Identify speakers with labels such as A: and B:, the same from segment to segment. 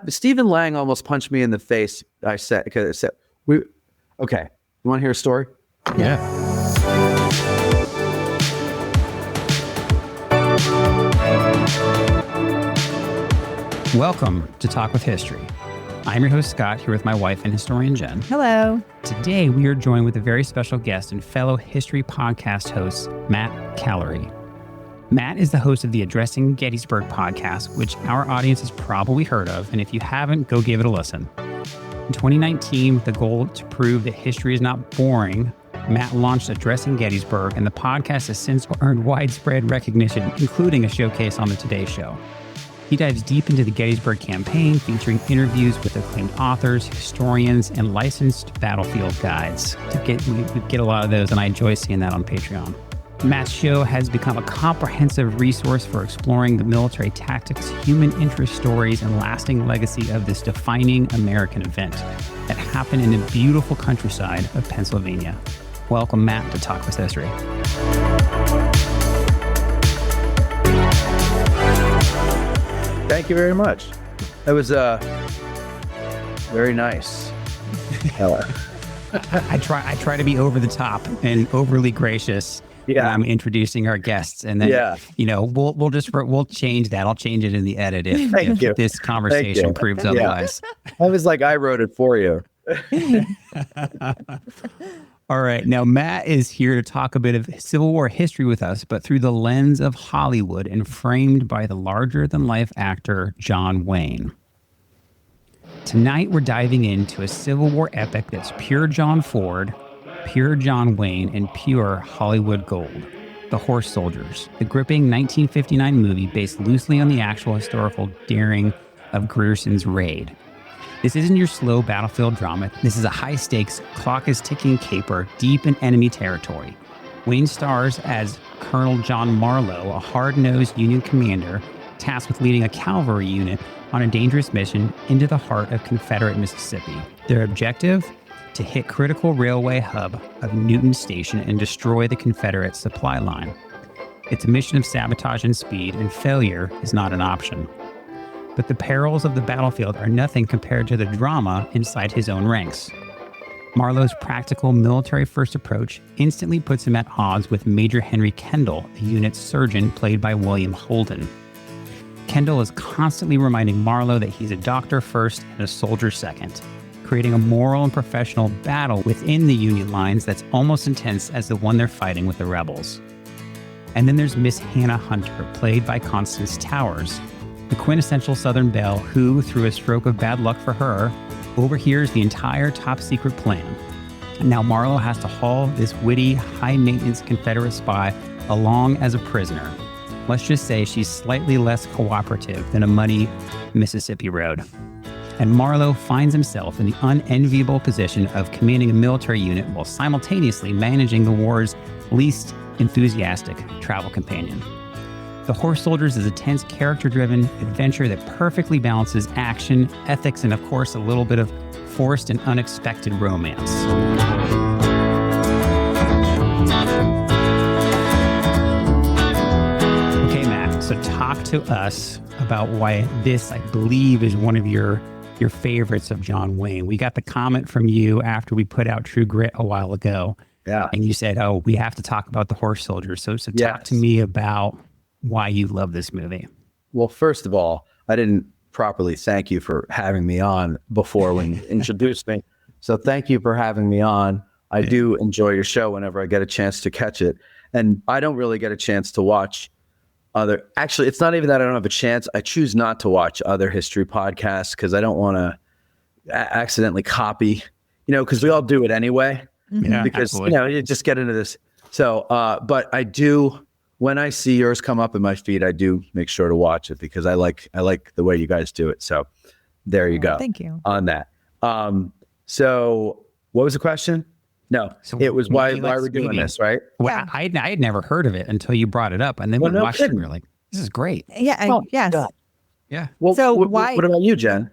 A: Stephen Lang almost punched me in the face. Okay, you want to hear a story?
B: Yeah. Welcome to Talk with History. I'm your host, Scott, here with my wife and historian, Jen.
C: Hello.
B: Today, we are joined with a very special guest and fellow history podcast host, Matt Cavalry. Matt is the host of the Addressing Gettysburg podcast, which our audience has probably heard of, and if you haven't, go give it a listen. In 2019, with the goal to prove that history is not boring, Matt launched Addressing Gettysburg, and the podcast has since earned widespread recognition, including a showcase on the Today Show. He dives deep into the Gettysburg campaign, featuring interviews with acclaimed authors, historians, and licensed battlefield guides. We get a lot of those, and I enjoy seeing that on Patreon. Matt's show has become a comprehensive resource for exploring the military tactics, human interest stories, and lasting legacy of this defining American event that happened in the beautiful countryside of Pennsylvania. Welcome, Matt, to Talk with History.
A: Thank you very much. That was very nice. Hello.
B: I try to be over the top and overly gracious.
A: Yeah.
B: I'm introducing our guests, and then we'll change that. I'll change it in the edit if this conversation proves otherwise.
A: I was like, I wrote it for you.
B: All right. Now, Matt is here to talk a bit of Civil War history with us, but through the lens of Hollywood and framed by the larger-than-life actor John Wayne. Tonight, we're diving into a Civil War epic that's pure John Ford, pure John Wayne, and pure Hollywood gold. The Horse Soldiers, the gripping 1959 movie based loosely on the actual historical daring of Grierson's raid. This isn't your slow battlefield drama. This is a high-stakes, clock-is-ticking caper deep in enemy territory. Wayne stars as Colonel John Marlowe, a hard-nosed Union commander tasked with leading a cavalry unit on a dangerous mission into the heart of Confederate Mississippi. Their objective? To hit critical railway hub of Newton Station and destroy the Confederate supply line. It's a mission of sabotage and speed, and failure is not an option. But the perils of the battlefield are nothing compared to the drama inside his own ranks. Marlowe's practical military-first approach instantly puts him at odds with Major Henry Kendall, the unit's surgeon played by William Holden. Kendall is constantly reminding Marlowe that he's a doctor first and a soldier second, creating a moral and professional battle within the Union lines that's almost intense as the one they're fighting with the rebels. And then there's Miss Hannah Hunter, played by Constance Towers, the quintessential Southern belle who, through a stroke of bad luck for her, overhears the entire top-secret plan. Now Marlowe has to haul this witty, high-maintenance Confederate spy along as a prisoner. Let's just say she's slightly less cooperative than a muddy Mississippi road. And Marlowe finds himself in the unenviable position of commanding a military unit while simultaneously managing the war's least enthusiastic travel companion. The Horse Soldiers is a tense, character-driven adventure that perfectly balances action, ethics, and of course, a little bit of forced and unexpected romance. Okay, Matt, so talk to us about why this, I believe, is one of your favorites of John Wayne. We got the comment from you after we put out True Grit a while ago.
A: Yeah.
B: And you said, we have to talk about the Horse Soldiers. So talk to me about why you love this movie.
A: Well, first of all, I didn't properly thank you for having me on before when you introduced me. So thank you for having me on. I do enjoy your show whenever I get a chance to catch it. And I don't really get a chance to watch actually, it's not even that I don't have a chance. I choose not to watch other history podcasts because I don't want to accidentally copy, because we all do it anyway.
B: Yeah,
A: because,
B: absolutely.
A: you just get into this. So, but I do, when I see yours come up in my feed, I do make sure to watch it because I like the way you guys do it. So there you go.
C: Thank you.
A: On that. So what was the question? No, so it was why we're doing this, right?
B: Well, yeah. I had never heard of it until you brought it up, and then we watched it and we were like, this is great.
C: Yeah. Yes.
A: God.
B: Yeah.
A: Well,
C: so
A: what about you, Jen?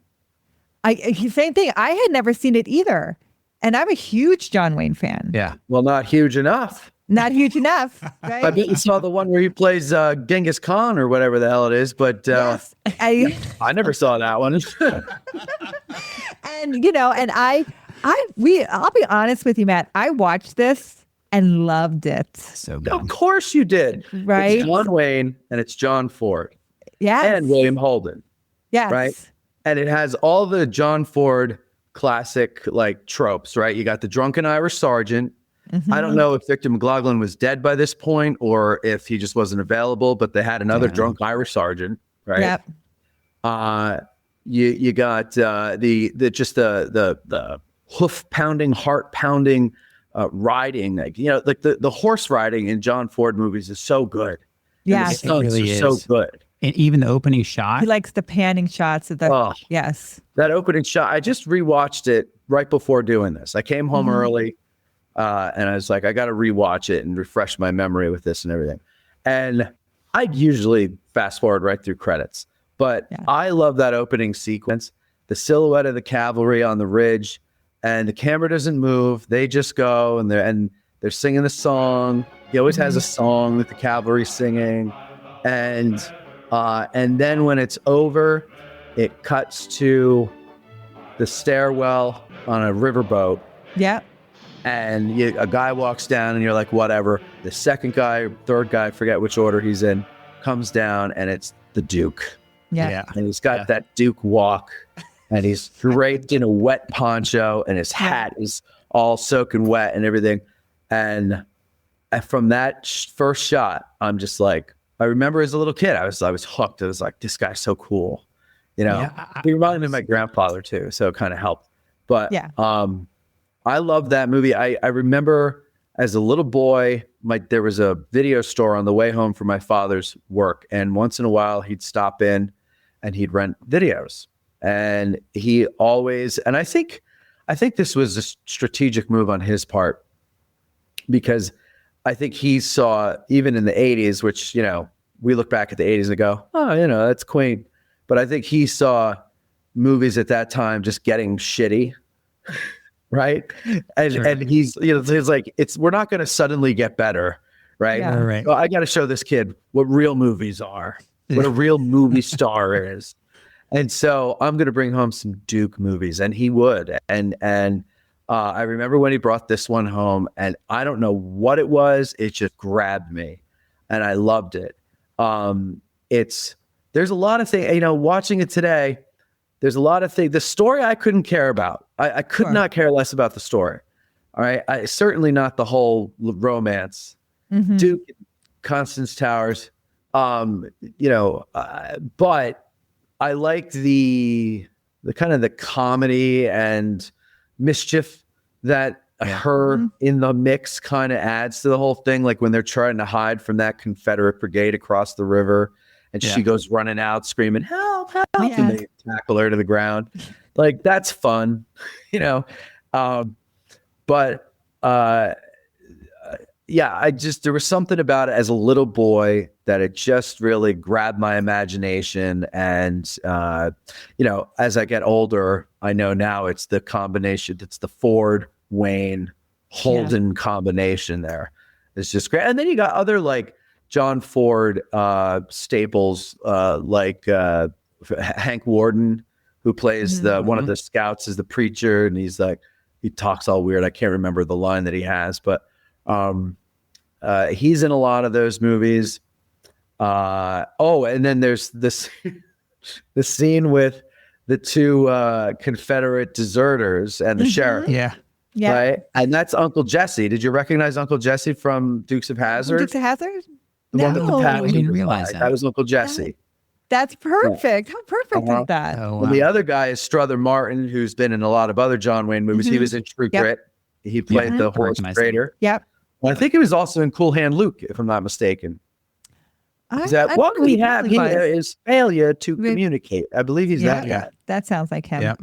C: Same thing. I had never seen it either. And I'm a huge John Wayne fan.
B: Yeah.
A: Well, not huge enough.
C: Not huge enough,
A: I
C: right?
A: bet you saw the one where he plays Genghis Khan or whatever the hell it is, but
C: Yes.
A: I never saw that one.
C: And and I'll be honest with you, Matt. I watched this and loved it.
B: So good.
A: Of course you did.
C: Right?
A: It's John Wayne and it's John Ford
C: Yes.
A: and William Holden,
C: Yes.
A: right? And it has all the John Ford classic like tropes, right? You got the drunken Irish sergeant. I don't know if Victor McLaughlin was dead by this point or if he just wasn't available, but they had another drunk Irish sergeant, right?
C: Yep.
A: You got the hoof pounding, heart pounding riding, like the horse riding in John Ford movies is so good.
C: Yeah.
A: And the stunts
B: really
A: are so
B: is.
A: good.
B: And even the opening shot.
C: He likes the panning shots of the.
A: Oh.
C: Yes.
A: That opening shot, I just rewatched it right before doing this. I came home early and I was like, I got to rewatch it and refresh my memory with this and everything. And I usually fast forward right through credits, but I love that opening sequence, the silhouette of the cavalry on the ridge, and the camera doesn't move. They just go and they're singing the song. He always has a song that the cavalry's singing. And then when it's over, it cuts to the stairwell on a riverboat,
C: Yep.
A: and a guy walks down, and you're like, whatever. The second guy, third guy, forget which order he's in, comes down, and it's the Duke.
C: Yeah.
A: And he's got that Duke walk, and he's draped in a wet poncho, and his hat is all soaking wet and everything. And from that first shot, I'm just like, I remember as a little kid, I was hooked. I was like, this guy's so cool. He reminded me of my grandfather too, so it kind of helped. But I love that movie. I remember as a little boy, there was a video store on the way home from my father's work, and once in a while he'd stop in and he'd rent videos. And he always, and I think this was a strategic move on his part, because I think he saw, even in the 80s, which, we look back at the 80s and go, oh, that's quaint. But I think he saw movies at that time just getting shitty, right? And he's like, we're not going to suddenly get better, right?
C: Yeah.
B: Right.
A: So I got to show this kid what real movies are, what a real movie star is. And so I'm going to bring home some Duke movies, and he would. And I remember when he brought this one home, and I don't know what it was. It just grabbed me, and I loved it. There's a lot of things, watching it today, there's a lot of things. The story I couldn't care about. I could not care less about the story. All right. Certainly not the whole romance. Duke, Constance Towers, but I liked the kind of the comedy and mischief that her in the mix kind of adds to the whole thing. Like when they're trying to hide from that Confederate brigade across the river, and she goes running out screaming, help, help, and they tackle her to the ground. Like, that's fun, there was something about it as a little boy that it just really grabbed my imagination. And, as I get older, I know now it's the combination. It's the Ford, Wayne, Holden combination there. It's just great. And then you got other like John Ford staples, like Hank Warden, who plays one of the scouts as the preacher. And he's like, he talks all weird. I can't remember the line that he has, but he's in a lot of those movies. And then there's this the scene with the two Confederate deserters and the sheriff.
C: Yeah.
A: Right? And that's Uncle Jesse. Did you recognize Uncle Jesse from Dukes of Hazzard?
C: Dukes of Hazzard?
A: The one with the paddle.
B: I didn't realize that.
A: That was Uncle Jesse.
C: That's perfect. How perfect is that?
B: Oh, wow.
A: And the other guy is Strother Martin, who's been in a lot of other John Wayne movies. He was in True Grit. He played the horse trader.
C: Yep.
A: Well, I think he was also in Cool Hand Luke, if I'm not mistaken. What we have here is failure to communicate. I believe he's that guy.
C: That sounds like him.
B: Yep.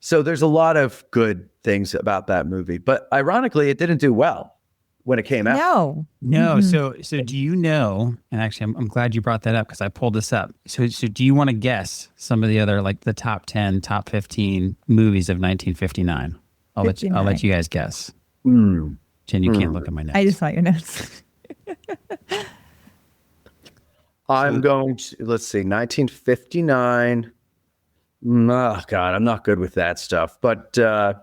A: So there's a lot of good things about that movie, but ironically, it didn't do well when it came out.
B: No. So do you know? And actually, I'm glad you brought that up because I pulled this up. So do you want to guess some of the other, like the top 10, top 15 movies of 1959? I'll let you guys guess. Jen, you can't look at my notes.
C: I just saw your notes.
A: I'm going to, let's see, 1959. Oh, God, I'm not good with that stuff. But how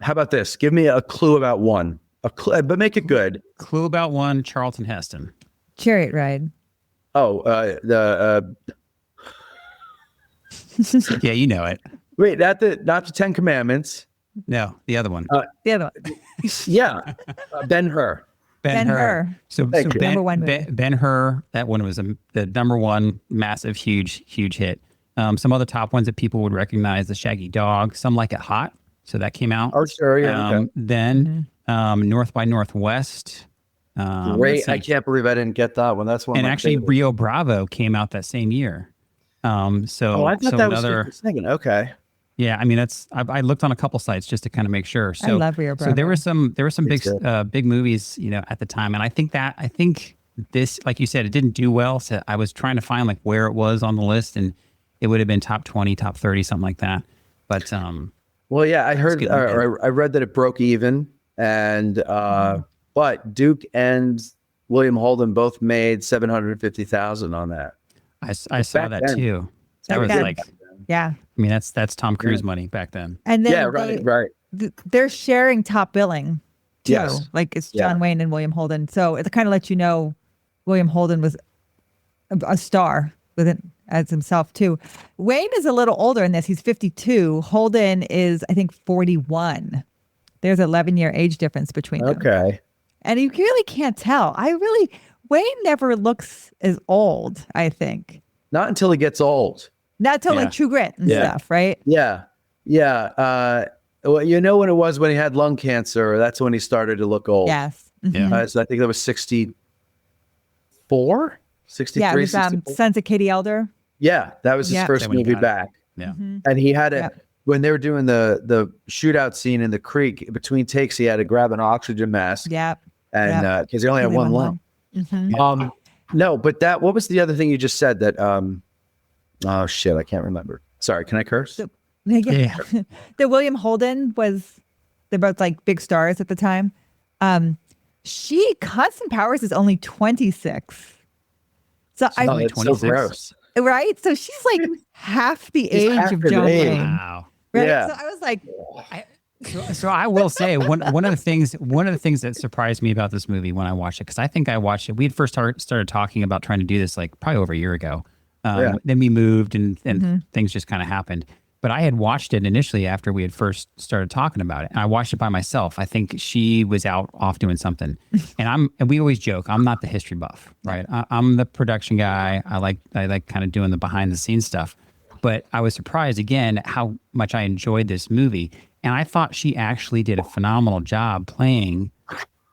A: about this? Give me a clue about one. A clue, but make it good.
B: Clue about one, Charlton Heston.
C: Chariot ride.
A: Oh,
B: Yeah, you know it.
A: wait, not the Ten Commandments.
B: No, the other one.
C: The other one.
A: Yeah, Ben-Hur.
C: Ben-Hur.
B: So
A: Thank you.
C: Number one movie.
B: Ben-Hur, that one was the number one massive, huge hit. Some other top ones that people would recognize, The Shaggy Dog, Some Like It Hot. So that came out.
A: Oh, sure, yeah. Okay.
B: Then North by Northwest.
A: Great.
B: let's see.
A: I can't believe I didn't get that one. That's one.
B: And
A: of my
B: actually,
A: favorites.
B: Rio Bravo came out that same year.
A: Oh, I thought
B: so
A: that
B: another,
A: was singing. Okay.
B: yeah. I mean, I looked on a couple sites just to kind of make sure. So
C: I love Rio Bravo.
B: So there were some big
A: too.
B: big movies, at the time, and I think this, like you said, it didn't do well. So I was trying to find like where it was on the list, and it would have been top 20, top 30, something like that. But
A: Well, yeah, I heard,
B: good
A: or I read that it broke even, and but Duke and William Holden both made $750,000 on that.
B: I saw
A: back
B: that
A: then.
B: too. That
C: Back
B: was
C: then.
B: like,
C: Yeah.
B: I mean, that's Tom Cruise money back then.
C: And then
A: Yeah, right.
C: they're sharing top billing too.
A: Yes.
C: Like it's
A: Yeah.
C: John Wayne and William Holden. So it kind of lets you know William Holden was a star with it as himself too. Wayne is a little older in this. He's 52. Holden is, I think, 41. There's an 11-year age difference between them.
A: Okay.
C: And you really can't tell. Wayne never looks as old, I think.
A: Not until he gets old.
C: Not till
B: Yeah.
C: like True Grit and
A: Yeah.
C: stuff, right?
A: Yeah. Yeah. Well, you know when it was when he had lung cancer, that's when he started to look old.
C: Yes.
B: Yeah.
C: Mhm.
A: So I think that was 64, 63,
C: Yeah, it was
A: 64.
C: Sons of Katie Elder.
A: Yeah, that was his
C: Yeah.
A: first
B: Then when he
A: movie
B: got-
A: back.
B: Yeah.
A: And he had
C: Yep.
A: when they were doing the shootout scene in the creek, between takes, he had to grab an oxygen mask.
C: Yep.
A: And because he only had one lung.
C: Mhm.
A: No, but what was the other thing you just said that oh shit, I can't remember. Sorry, can I curse?
B: Yeah.
C: The William Holden they're both like big stars at the time. Constance Powers is only 26. So
A: Oh,
B: only
A: it's so
B: 26.
A: gross.
C: right? So she's like half the
A: She's
C: age
A: half
C: of
A: his
C: John
A: age.
C: Wayne.
B: Wow.
C: Right?
A: Yeah.
C: So I was like,
B: So I will say one of the things that surprised me about this movie when I watched it, because I think I watched it. We had first started talking about trying to do this like probably over a year ago.
A: Yeah.
B: Then we moved and things just kind of happened. But I had watched it initially after we had first started talking about it, and I watched it by myself. I think she was off doing something, and we always joke I'm not the history buff, right? I'm the production guy. I like kind of doing the behind the scenes stuff. But I was surprised again at how much I enjoyed this movie. And I thought she actually did a phenomenal job playing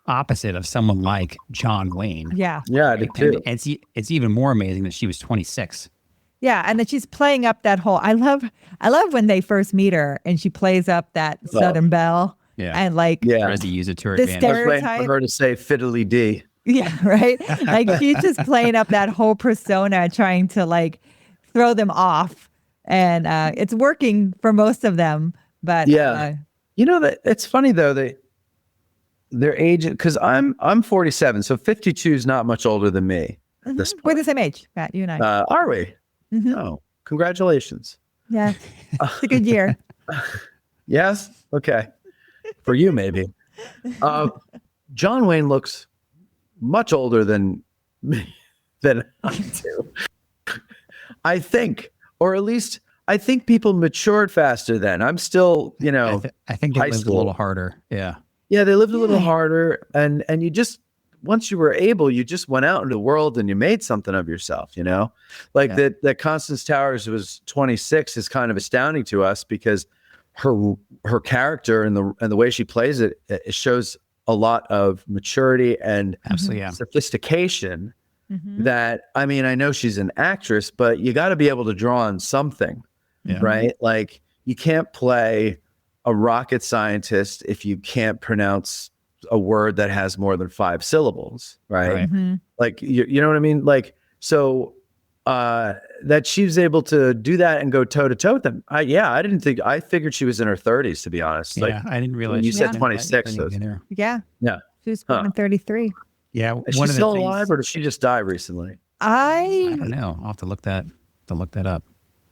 B: opposite of someone like John Wayne.
C: yeah.
A: Yeah, I did too.
B: And it's even more amazing that she was 26.
C: Yeah, and that she's playing up that whole. I love when they first meet her and she plays up that Southern Belle.
B: Yeah.
C: And like,
A: Yeah.
B: Tries to use it to her
C: The
B: advantage.
A: I was waiting
C: stereotype.
A: for her to say fiddly D.
C: yeah, right. Like she's just playing up that whole persona, trying to like throw them off, and it's working for most of them. But
A: Yeah. You know that it's funny though, their age, because I'm 47, so 52 is not much older than me at this
C: we're
A: point.
C: the same age, Matt. You and I.
A: Are we?
C: Mhm.
A: Oh, congratulations.
C: Yeah, it's a good year.
A: Yes? Okay. For you, maybe. John Wayne looks much older than me, than I do. I think, or at least I think people matured faster then. I'm still,
B: I think they
A: high
B: lived a
A: school.
B: little harder. Yeah.
A: yeah, they lived a little
C: Yeah.
A: harder, and you just, once you were able, you just went out into the world and you made something of yourself, like
B: Yeah.
A: that Constance Towers was 26 is kind of astounding to us because her character and the way she plays it shows a lot of maturity and
B: Absolutely. Yeah.
A: sophistication
C: Mhm.
A: that, I mean, I know she's an actress, but you got to be able to draw on something,
B: Yeah.
A: right? Like you can't play a rocket scientist if you can't pronounce a word that has more than 5 syllables, right?
B: Right.
C: Mhm.
A: Like, you know what I mean? Like, so that she was able to do that and go toe to toe with them. I figured she was in her 30s, to be honest. Like,
B: Yeah, I didn't realize
A: when you
B: she
A: said
B: was
A: 26.
B: in there.
C: Yeah.
A: Yeah.
C: She was born in 33.
B: Yeah,
A: Is she still alive, or did she just die recently?
B: I don't know. I'll have to look that up.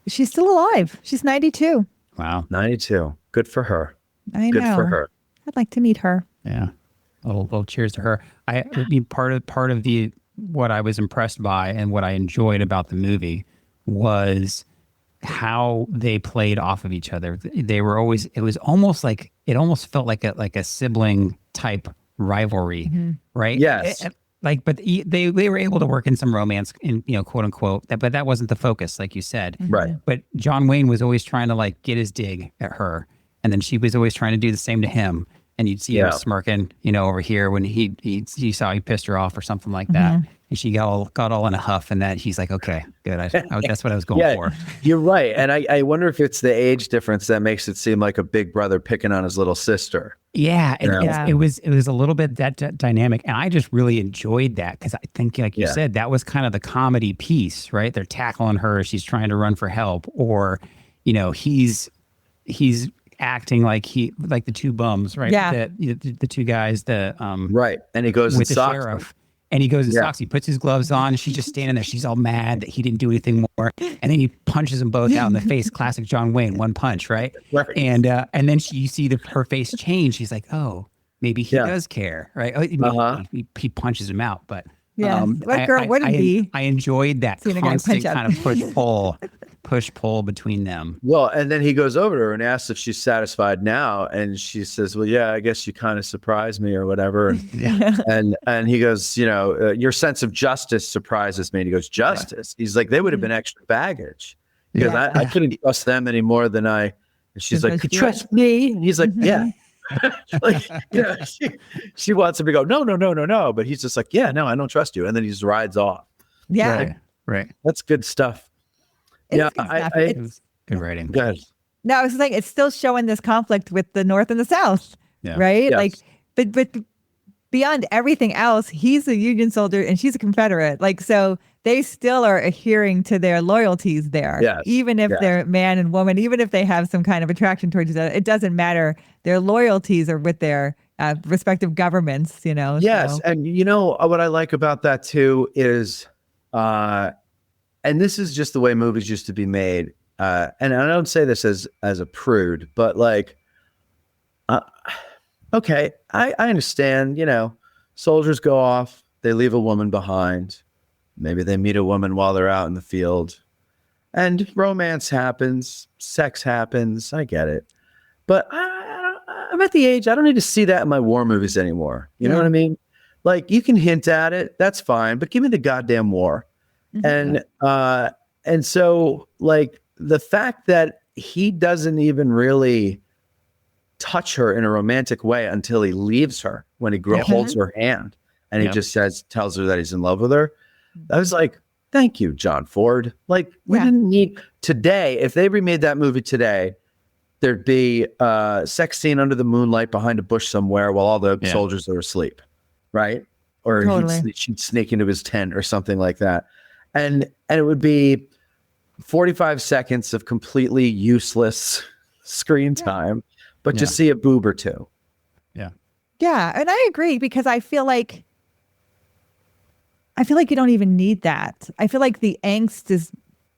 C: She's still alive. She's 92.
B: Wow.
A: 92. Good for her.
C: I
A: Good
C: know.
A: for her.
C: I'd like to meet her.
B: Yeah. A little cheers to her. I mean, part of the what I was impressed by and what I enjoyed about the movie was how they played off of each other. They were always, it almost felt like a sibling type rivalry, right?
A: Yes.
B: But they were able to work in some romance, in quote unquote. But that wasn't the focus, like you said.
A: Right.
B: But John Wayne was always trying to like get his dig at her, and then she was always trying to do the same to him. And you'd see him smirking, over here when he saw he pissed her off or something like that. And she got all in a huff, and that he's like, okay, good. That's what I was going for.
A: You're right. And I wonder if it's the age difference that makes it seem like a big brother picking on his little sister.
B: Yeah, it was a little bit that dynamic, and I just really enjoyed that because I think, like you said, that was kind of the comedy piece, right? They're tackling her; she's trying to run for help, or he's acting like the two bums, right?
C: Yeah,
B: the two guys,
A: right, and he goes
B: with
A: and
B: the
A: socks
B: sheriff. And he goes and socks. He puts his gloves on. And she's just standing there. She's all mad that he didn't do anything more. And then he punches them both out in the face. Classic John Wayne, one punch, right?
A: Right.
B: And then you see her face change. She's like, oh, maybe he does care, right? He punches him out, but
C: what girl wouldn't be?
B: I enjoyed that constant kind of push-pull between them.
A: Well, and then he goes over to her and asks if she's satisfied now, and she says, well, yeah, I guess you kind of surprised me or whatever. And he goes, your sense of justice surprises me. And he goes, justice? He's like, they would have been extra baggage. Because I couldn't trust them any more than I. And she's like, you trust me? And he's like, yeah. She wants him to go, no. But he's just like, yeah, no, I don't trust you. And then he just rides off.
C: Yeah.
B: Right.
A: That's good stuff.
B: It was good writing.
A: Good.
C: No, I was saying it's still showing this conflict with the North and the South, right?
A: Yes.
C: But beyond everything else, he's a Union soldier and she's a Confederate. So they still are adhering to their loyalties there, even if they're man and woman, even if they have some kind of attraction towards each other. It doesn't matter. Their loyalties are with their respective governments,
A: Yes,
C: so.
A: and what I like about that too is, and this is just the way movies used to be made. And I don't say this as a prude, but okay, I understand, soldiers go off, they leave a woman behind. Maybe they meet a woman while they're out in the field, and romance happens, sex happens. I get it. But I'm at the age, I don't need to see that in my war movies anymore. You know what I mean? Like, you can hint at it, that's fine, but give me the goddamn war. And so, like, the fact that he doesn't even really touch her in a romantic way until he leaves her, when he holds her hand and he just tells her that he's in love with her. I was like, thank you, John Ford. Like, we didn't need today. If they remade that movie today, there'd be a sex scene under the moonlight behind a bush somewhere while all the soldiers are asleep, right? Or she'd sneak into his tent or something like that. And it would be 45 seconds of completely useless screen time, but just see a boob or two.
C: Yeah. Yeah. And I agree, because I feel like you don't even need that. I feel like the angst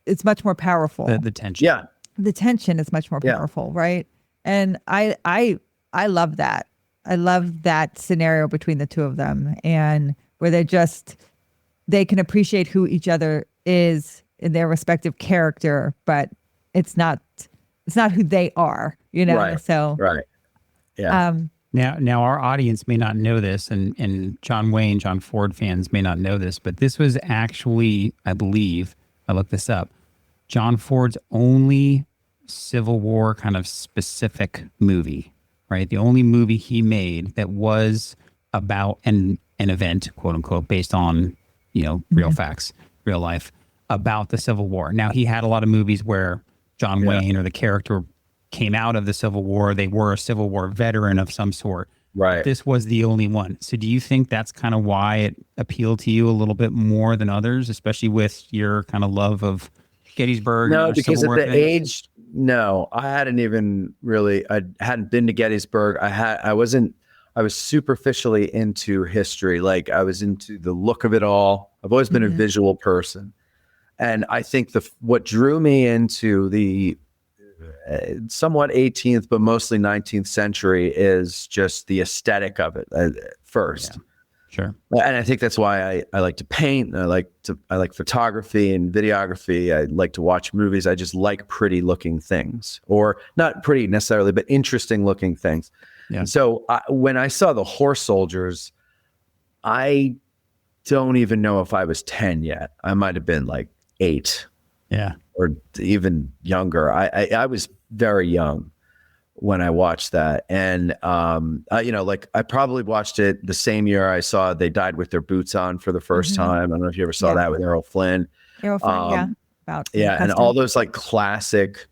C: it's much more powerful.
B: The tension.
A: Yeah.
C: The tension is much more powerful, right? And I love that. I love that scenario between the two of them, and where they can appreciate who each other is in their respective character, but it's not who they are,
A: Right.
C: So
A: Yeah.
B: Now our audience may not know this, and John Ford fans may not know this, but this was actually, I believe, I looked this up, John Ford's only Civil War kind of specific movie, right? The only movie he made that was about an event, quote unquote, based on, real facts, real life, about the Civil War. Now, he had a lot of movies where John Wayne or the character came out of the Civil War. They were a Civil War veteran of some sort.
A: Right.
B: This was the only one. So do you think that's kind of why it appealed to you a little bit more than others, especially with your kind of love of Gettysburg?
A: No,
B: and
A: because
B: Civil
A: at
B: War
A: the
B: things?
A: age, no, I hadn't even really, I hadn't been to Gettysburg. I was superficially into history. Like I was into the look of it all. I've always been a visual person. And I think what drew me into the somewhat 18th, but mostly 19th century is just the aesthetic of it first.
B: Yeah. Sure.
A: And I think that's why I like to paint. I like photography and videography. I like to watch movies. I just like pretty looking things, or not pretty necessarily, but interesting looking things.
B: Yeah.
A: And so when I saw the horse soldiers, I don't even know if I was 10 yet. I might have been like 8.
B: Yeah.
A: Or even younger. I was very young when I watched that. And, I probably watched it the same year I saw They Died with Their Boots On for the first time. I don't know if you ever saw that with Errol Flynn.
C: Errol Flynn, about
A: and all those like classic,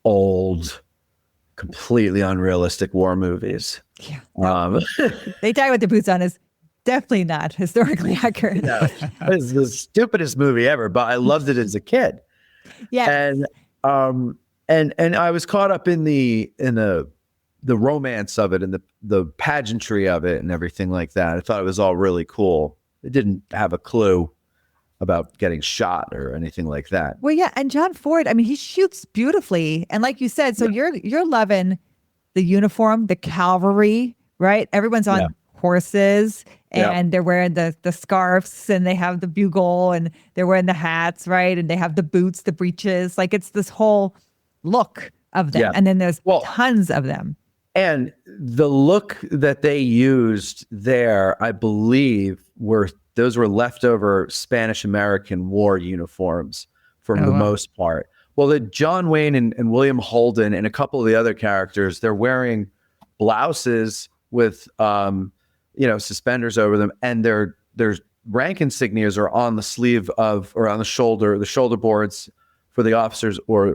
A: old, completely unrealistic war movies.
C: Yeah. They Die with Their Boots On is definitely not historically accurate.
A: No, it's the stupidest movie ever, but I loved it as a kid.
C: Yeah.
A: And I was caught up in the romance of it and the pageantry of it and everything like that. I thought it was all really cool. It didn't have a clue about getting shot or anything like that.
C: Well, yeah, and John Ford, I mean, he shoots beautifully. And like you said, so you're loving the uniform, the cavalry, right? Everyone's on horses and they're wearing the scarves and they have the bugle and they're wearing the hats, right? And they have the boots, the breeches. Like it's this whole look of them.
A: Yeah.
C: And then there's tons of them.
A: And the look that they used there, I believe, were leftover Spanish American war uniforms for the most part. Well, the John Wayne and William Holden and a couple of the other characters, they're wearing blouses with suspenders over them, and their rank insignias are on the sleeve or on the shoulder boards for the officers, or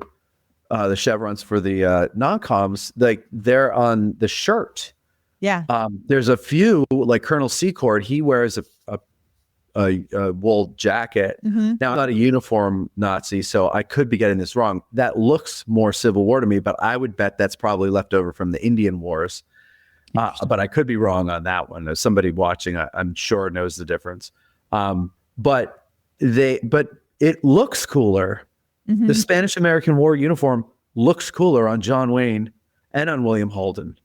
A: the chevrons for the non-coms. Like they're on the shirt.
C: Yeah.
A: There's a few, like Colonel Secord, he wears a wool jacket. Now, I'm not a uniform Nazi, so I could be getting this wrong. That looks more Civil War to me, but I would bet that's probably left over from the Indian Wars. But I could be wrong on that one. As somebody watching, I'm sure knows the difference. But it looks cooler. The Spanish American War uniform looks cooler on John Wayne and on William Holden.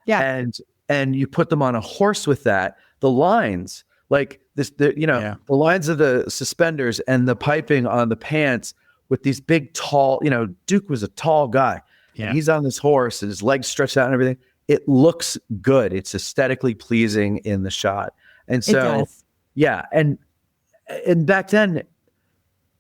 C: Yeah.
A: And you put them on a horse with that. The lines, like the lines of the suspenders and the piping on the pants with these big, tall, Duke was a tall guy. Yeah. And he's on this horse and his legs stretched out and everything. It looks good. It's aesthetically pleasing in the shot. And so, and back then,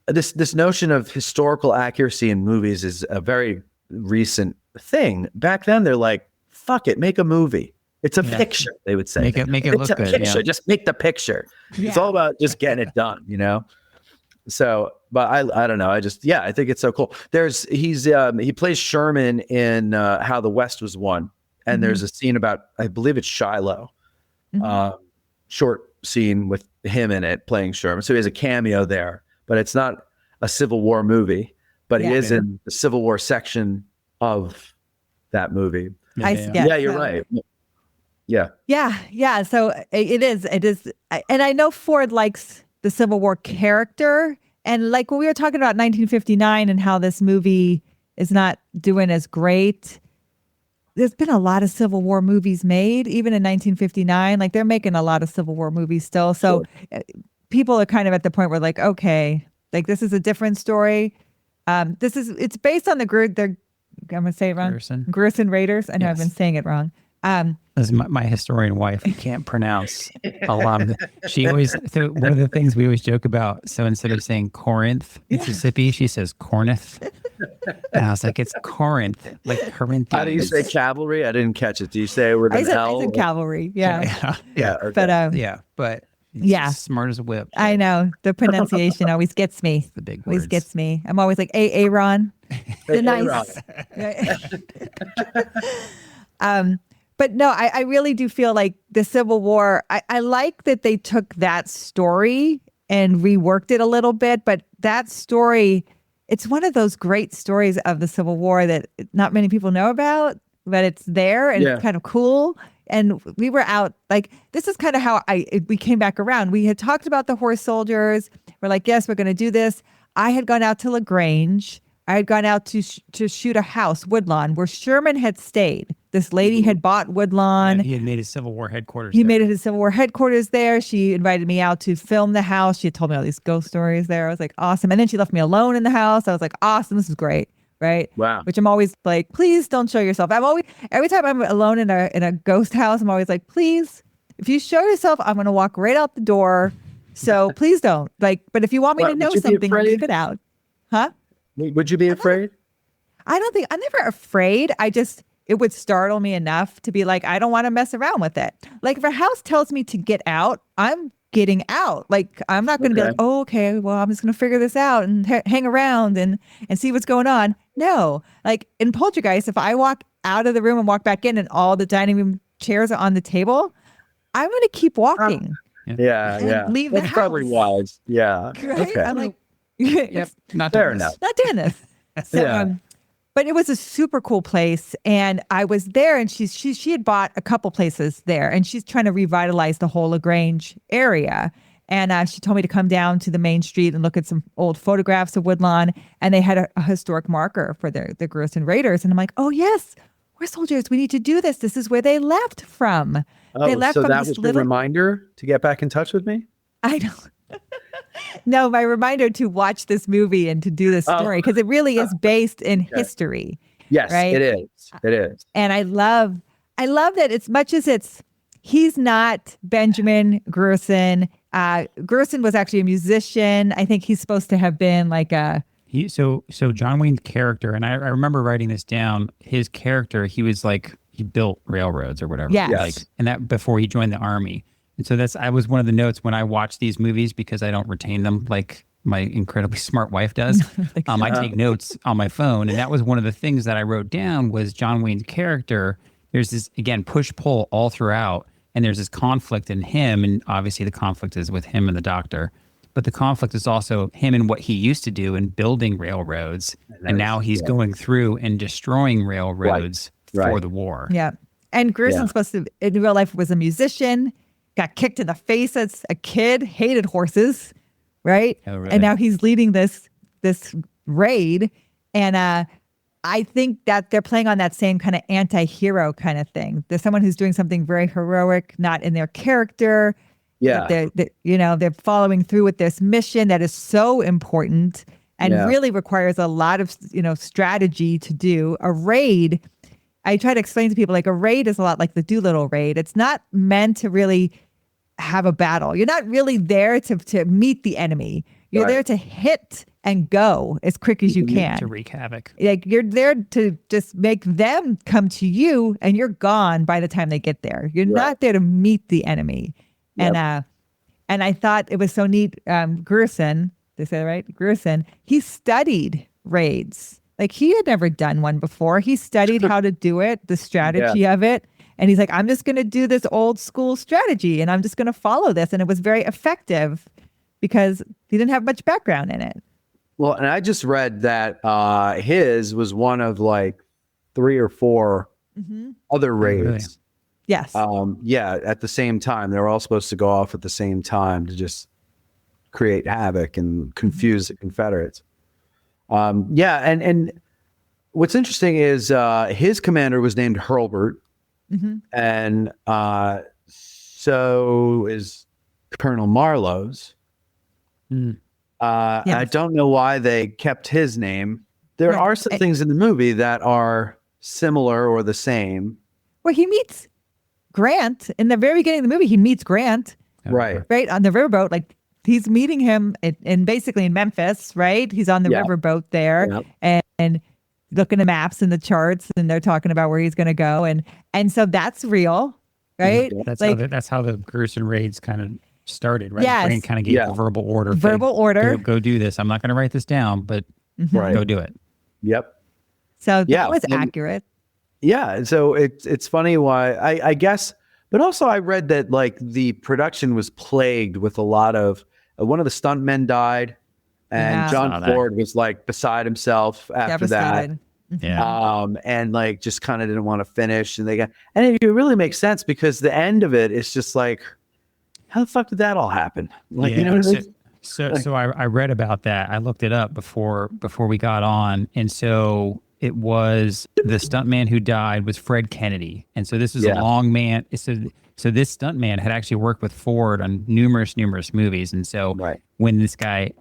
A: this notion of historical accuracy in movies is a very recent thing. Back then, they're like, fuck it, make a movie. It's a picture, they would say.
B: Make it look good.
A: Picture.
B: Yeah.
A: Just make the picture. Yeah. It's all about just getting it done, So, but I don't know. I think it's so cool. He plays Sherman in How the West Was Won. And there's a scene about, I believe it's Shiloh, short scene with him in it playing Sherman. So he has a cameo there, but it's not a Civil War movie, but he is in the Civil War section of that movie. Yeah, you're right. Yeah.
C: Yeah. So it is. And I know Ford likes the Civil War character. And like when we were talking about 1959 and how this movie is not doing as great, there's been a lot of Civil War movies made, even in 1959. Like they're making a lot of Civil War movies still. So people are kind of at the point where like, okay, like this is a different story. It's based on I'm going to say it wrong. Grierson Raiders. I know I've been saying it wrong.
B: This is my historian wife who can't pronounce a lot of it. She always, one of the things we always joke about, so instead of saying Corinth, Mississippi, she says Cornith. And I was like, it's Corinth, like Corinthians.
A: How do you say cavalry? I didn't catch it. Do you say we're in hell?
C: I said cavalry, yeah.
A: Yeah. Okay.
C: But,
B: but smart as a whip. So.
C: I know. The pronunciation always gets me.
B: The big words.
C: Always gets me. I'm always like, Aaron. The nice. But no, I really do feel like the Civil War, I like that they took that story and reworked it a little bit, but that story, it's one of those great stories of the Civil War that not many people know about, but it's there and it's kind of cool. And we were out, like, this is kind of how we came back around. We had talked about the horse soldiers. We're like, yes, we're going to do this. I had gone out to LaGrange. I had gone out to shoot a house, Woodlawn, where Sherman had stayed. This lady had bought Woodlawn.
B: And he had made his Civil War headquarters.
C: He made it his Civil War headquarters there. She invited me out to film the house. She had told me all these ghost stories there. I was like, awesome. And then she left me alone in the house. I was like, awesome. This is great. Right.
A: Wow.
C: Which I'm always like, please don't show yourself. I'm always, every time I'm alone in a ghost house, I'm always like, please, if you show yourself, I'm going to walk right out the door. So please don't. Like, but if you want me to know something, leave it out. Huh?
A: Would you be afraid?
C: I'm never afraid. It would startle me enough to be like, I don't want to mess around with it. Like if a house tells me to get out, I'm getting out. Like I'm not going to be like, oh, okay, well, I'm just going to figure this out and hang around and see what's going on. No, like in Poltergeist, if I walk out of the room and walk back in and all the dining room chairs are on the table, I'm going to keep walking.
A: Yeah.
C: Leave the
A: That's probably
C: house.
A: wise. Yeah.
C: Right?
A: Okay.
C: I'm like,
B: Yep. Not
A: Fair
B: doing this.
A: enough.
C: not doing this. So, but it was a super cool place, and I was there, and she had bought a couple places there, and she's trying to revitalize the whole LaGrange area. And she told me to come down to the main street and look at some old photographs of Woodlawn, and they had a historic marker for the Grierson Raiders, and I'm like, oh yes, we're soldiers. We need to do this. This is where they left from. They left
A: so
C: from
A: that
C: this
A: was the
C: little
A: reminder to get back in touch with me?
C: I know. No, my reminder to watch this movie and to do this story because it really is based in history.
A: Yes,
C: right?
A: it is. It is.
C: And I love that as much as he's not Benjamin Grierson. Grierson was actually a musician. I think he's supposed to have been like a.
B: So John Wayne's character, and I remember writing this down. His character, he was like he built railroads or whatever.
C: Yes.
B: Like, and that before he joined the army. And so I was one of the notes when I watch these movies because I don't retain them like my incredibly smart wife does. I take notes on my phone. And that was one of the things that I wrote down was John Wayne's character. There's this, again, push-pull all throughout. And there's this conflict in him. And obviously the conflict is with him and the doctor. But the conflict is also him and what he used to do in building railroads. And now he's going through and destroying railroads for the war.
C: Yeah. And Grierson's supposed to, in real life, was a musician. Got kicked in the face as a kid, hated horses, right?
B: Oh, really?
C: And now he's leading this raid. And I think that they're playing on that same kind of anti-hero kind of thing. There's someone who's doing something very heroic, not in their character.
A: Yeah.
C: They're following through with this mission that is so important and really requires a lot of, strategy to do. A raid, I try to explain to people, like a raid is a lot like the Doolittle raid. It's not meant to really have a battle. You're not really there to meet the enemy. You're there to hit and go as quick as you can.
B: To wreak havoc.
C: Like you're there to just make them come to you and you're gone by the time they get there. You're not there to meet the enemy. Yep. And I thought it was so neat. Grierson, did I say that right? Grierson, he studied raids. Like he had never done one before. He studied how to do it, the strategy of it. And he's like, I'm just going to do this old school strategy and I'm just going to follow this. And it was very effective because he didn't have much background in it.
A: Well, and I just read that his was one of like 3 or 4 other raids.
B: Really?
C: Yes.
A: At the same time. They were all supposed to go off at the same time to just create havoc and confuse the Confederates. And what's interesting is his commander was named Hurlburt, and so is Colonel Marlowe's. I don't know why they kept his name. There are some things in the movie that are similar or the same.
C: Well, he meets Grant in the very beginning of the movie. He meets Grant, right on the riverboat. Like he's meeting him in basically in Memphis, right? He's on the riverboat there, and looking at maps and the charts, and they're talking about where he's going to go, and so that's real, right?
B: That's how the Grierson raids kind of started, right?
C: Yes.
B: Grant kind of gave a verbal order. Go do this. I'm not going to write this down, but go do it.
A: Yep.
C: So that was accurate.
A: Yeah, and so it's funny why I guess, but also I read that like the production was plagued with a lot of one of the stuntmen died, and
C: Yeah.
A: John
B: Saw that.
A: Ford was like beside himself after that.
C: Devastated.
B: Yeah.
A: And like just kind of didn't want to finish, and it really makes sense because the end of it is just like, how the fuck did that all happen? Like, you know what I mean?
B: So I read about that. I looked it up before we got on, and so it was the stuntman who died was Fred Kennedy, and so this was a long man. So this stuntman had actually worked with Ford on numerous movies, and so
A: Right.
B: when this guy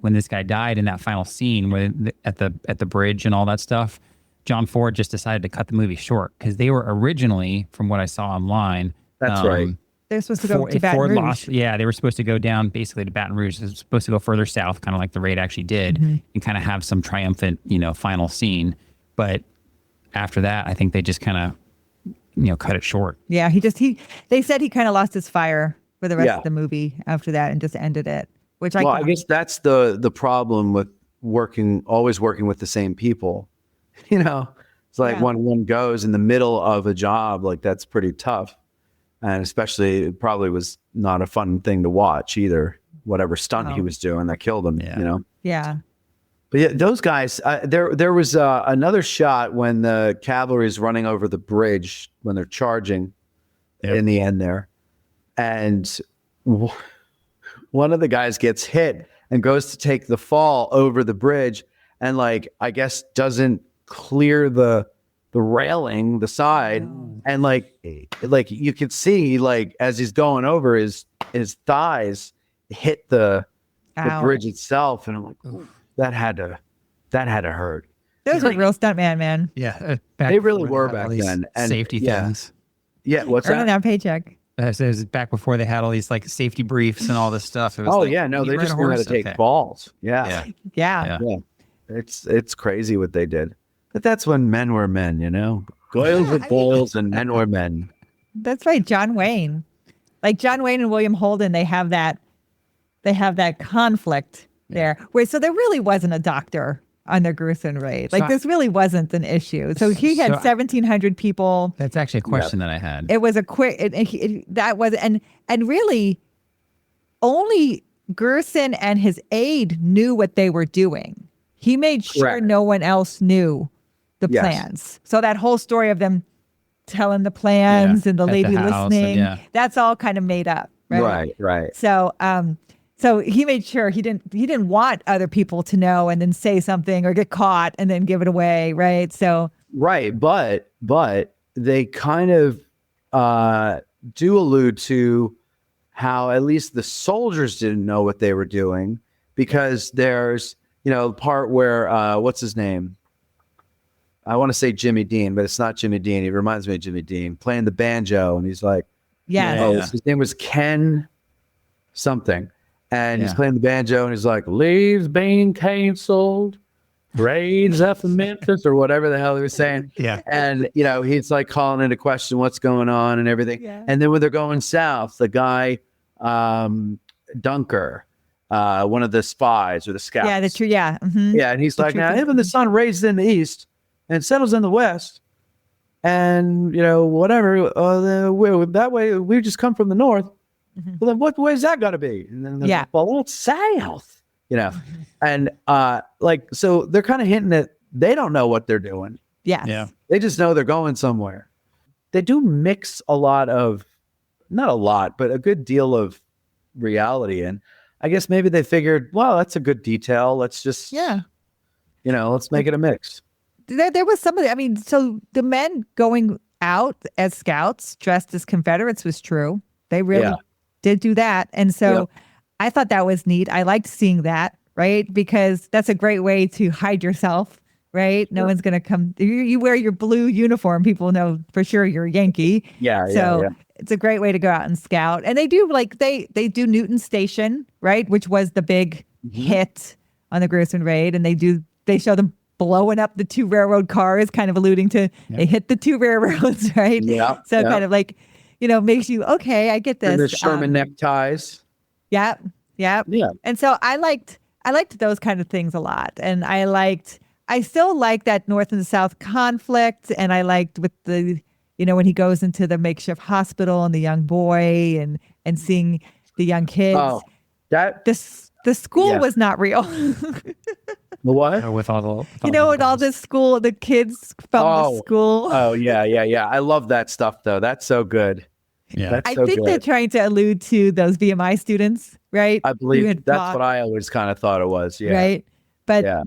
B: died in that final scene where at the bridge and all that stuff, John Ford just decided to cut the movie short because they were originally, from what I saw online,
A: That's right.
C: They're supposed to go to Baton
B: Ford
C: Rouge.
B: lost. Yeah, they were supposed to go down basically to Baton Rouge. It was supposed to go further south, kind of like the raid actually did, and kind of have some triumphant, final scene. But after that, I think they just kind of, cut it short.
C: Yeah, they said he kind of lost his fire for the rest
A: Yeah.
C: of the movie after that and just ended it. Which
A: I guess that's the problem with always working with the same people. It's like
C: Yeah.
A: when one goes in the middle of a job, like that's pretty tough. And especially it probably was not a fun thing to watch either, whatever stunt he
C: Oh.
A: was doing that killed him,
B: Yeah.
C: Yeah.
A: But yeah, those guys, there was another shot when the cavalry is running over the bridge when they're charging in the end there. And one of the guys gets hit and goes to take the fall over the bridge and like, I guess doesn't clear the railing, the side. And like you could see like as he's going over his thighs hit the
C: Ow.
A: bridge itself. And I'm like, ooh, that had to hurt.
C: Those were real stuntman, man.
B: Yeah,
A: They really were back then. And
B: safety
A: yeah.
B: things.
A: Yeah. What's
C: Earning
A: that?
C: that paycheck.
B: So it was back before they had all these like safety briefs and all this stuff. It was
A: Oh
B: like,
A: yeah. No,
B: you
A: they
B: ride
A: just
B: a
A: knew how to
B: horse?
A: take
B: Okay.
A: balls. Yeah.
C: Yeah.
B: Yeah.
A: It's crazy what they did. But that's when men were men, Goyles were boils and men were men.
C: That's right. John Wayne. Like John Wayne and William Holden, they have that conflict there. So there really wasn't a doctor on the Grusin raid. Like this really wasn't an issue. So he had 1,700 people.
B: That's actually a question that I had.
C: It was a quick, and really only Gerson and his aide knew what they were doing. He made sure
A: Correct.
C: no one else knew the
A: Yes.
C: plans. So that whole story of them telling the plans and the
B: at the
C: lady
B: house and
C: listening, that's all kind of made up.
A: Right.
C: So, so he made sure he didn't want other people to know and then say something or get caught and then give it away. Right. So,
A: Right. But they kind of do allude to how at least the soldiers didn't know what they were doing because there's, the part where, what's his name? I want to say Jimmy Dean, but it's not Jimmy Dean. He reminds me of Jimmy Dean playing the banjo. And he's like, his name was Ken something. And he's playing the banjo and he's like, leaves being canceled, raids up in Memphis or whatever the hell he was saying.
B: Yeah.
A: And, he's like calling into question what's going on and everything.
C: Yeah.
A: And then when they're going south, the guy, Dunker, one of the spies or the scouts.
C: yeah, the true. Yeah. Mhm.
A: Yeah, and he's like, now even the sun rises in the east and settles in the west, and whatever. That way we just come from the north. Well, then what way is that got to be? And then
C: Yeah.
A: well, it's south. And so they're kind of hinting that they don't know what they're doing.
C: Yes.
B: Yeah.
A: They just know they're going somewhere. They do mix a lot of, not a lot, but a good deal of reality in. I guess maybe they figured, well, that's a good detail. Let's just, let's make it a mix.
C: There was some of the, so the men going out as scouts dressed as Confederates was true. They really did do that. And so I thought that was neat. I liked seeing that, right? Because that's a great way to hide yourself, right? No one's going to come. You wear your blue uniform. People know for sure you're a Yankee. So it's a great way to go out and scout. And they do they do Newton Station, right? Which was the big hit on the Grusin raid. And they show them blowing up the two railroad cars, kind of alluding to they hit the two railroads, right?
A: Yeah.
C: So kind of like, makes you, okay, I get this.
A: And the Sherman neckties.
C: Yeah.
A: Yeah.
C: And so I liked those kind of things a lot. And I I still like that North and the South conflict, and I liked with the, when he goes into the makeshift hospital and the young boy and seeing the young kids.
A: Oh, that
C: The school
A: Yeah.
C: was not real.
A: the what?
B: With all the
C: with all this school, the kids from the school.
A: Oh yeah. I love that stuff though. That's so good.
B: Yeah.
A: That's
C: I
A: so
C: think
A: good.
C: they're trying to allude to those VMI students, right?
A: I
C: Who
A: believe
C: had
A: that's
C: fought,
A: what I always kind of thought it was. Yeah.
C: right? But
A: Yeah.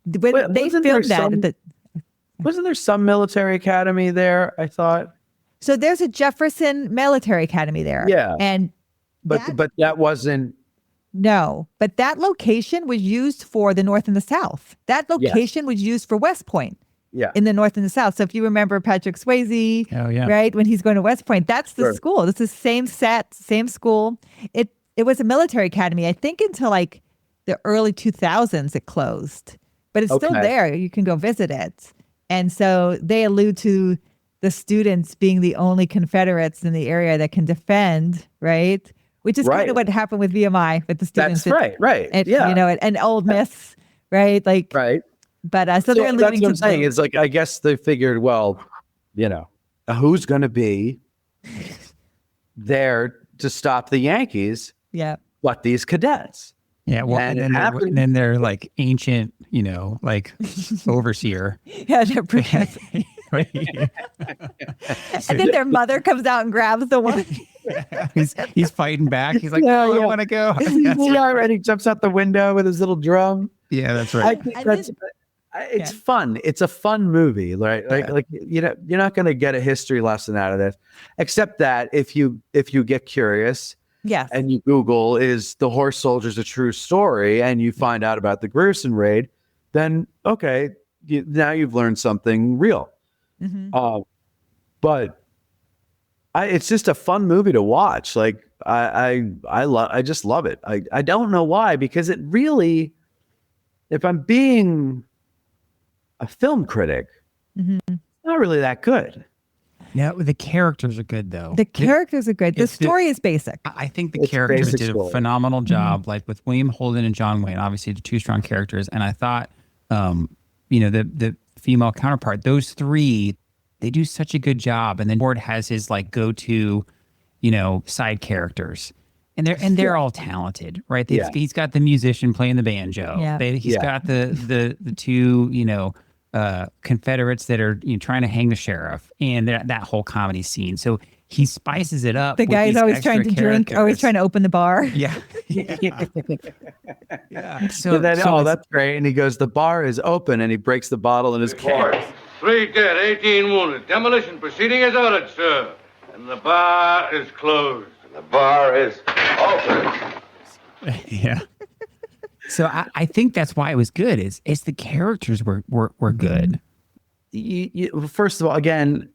C: when
A: Wait,
C: they
A: wasn't there
C: filmed that,
A: some- Wasn't there some military academy there? I thought.
C: so there's a Jefferson Military Academy there.
A: Yeah.
C: And
A: But that wasn't.
C: no, but that location was used for the North and the South. That location was used for West Point
A: Yeah.
C: in the North and the South. So if you remember Patrick Swayze,
B: Oh, yeah.
C: right, when he's going to West Point, that's the
A: Sure.
C: school. It's the same set, same school. It was a military academy, I think, until like the early 2000s it closed, but it's still
A: Okay.
C: there. You can go visit it. And so they allude to the students being the only Confederates in the area that can defend, right? Which is kind
A: Right.
C: of what happened with VMI with the students.
A: That's right. Right.
C: And,
A: Yeah.
C: and Old Miss, right? Like,
A: Right.
C: but so
A: So
C: they're
A: that's
C: alluding
A: what I'm
C: to
A: saying. It's like I guess they figured, well, who's going to be there to stop the Yankees?
C: yeah.
A: But these cadets.
B: Yeah, well,
A: And
B: and
A: it
B: then,
A: happened-
B: then they're like ancient, like overseer.
C: Yeah, they're pretty. And then their mother comes out and grabs the one.
B: he's fighting back. He's like,
A: Yeah,
B: "Oh,
A: yeah.
B: I want to go."
A: He already jumps out the window with his little drum.
B: Yeah, that's
A: I
B: right.
A: think
C: I
A: that's
C: did-
A: it's fun. It's a fun movie, right? Like you're not going to get a history lesson out of this, except that if you get curious
C: Yes.
A: and you Google is the Horse Soldiers a true story, and you find out about the Grierson raid, then okay, now you've learned something real.
C: Mhm.
A: But it's just a fun movie to watch. Like I just love it. I don't know why, because it really, if I'm being a film critic,
C: Mhm.
A: not really that good.
B: No, the characters are good though.
C: The characters are good. The
B: it's the-
C: story is basic.
B: I think the
A: It's
B: characters
A: basic
B: did a
A: story.
B: phenomenal job, like with William Holden and John Wayne, obviously the two strong characters. And I thought, the female counterpart, those three, they do such a good job. And then Ford has his like go-to, side characters. And they're all talented, right?
A: Yeah.
B: He's got the musician playing the banjo.
C: Yeah.
B: He's got the two, Confederates that are trying to hang the sheriff, and that whole comedy scene. So he spices it up.
C: The
B: with
C: guy's
B: these
C: always
B: extra
C: trying to drink, always
B: characters.
C: trying to open the bar.
B: Yeah.
A: So then, that's great. And he goes, the bar is open, and he breaks the bottle in his
D: Report.
A: can.
D: 3 dead, 18 wounded. Demolition proceeding is ordered, sir. And the bar is closed. The bar is open.
B: Yeah. So I think that's why it was good. Is the characters were good.
A: First of all, again,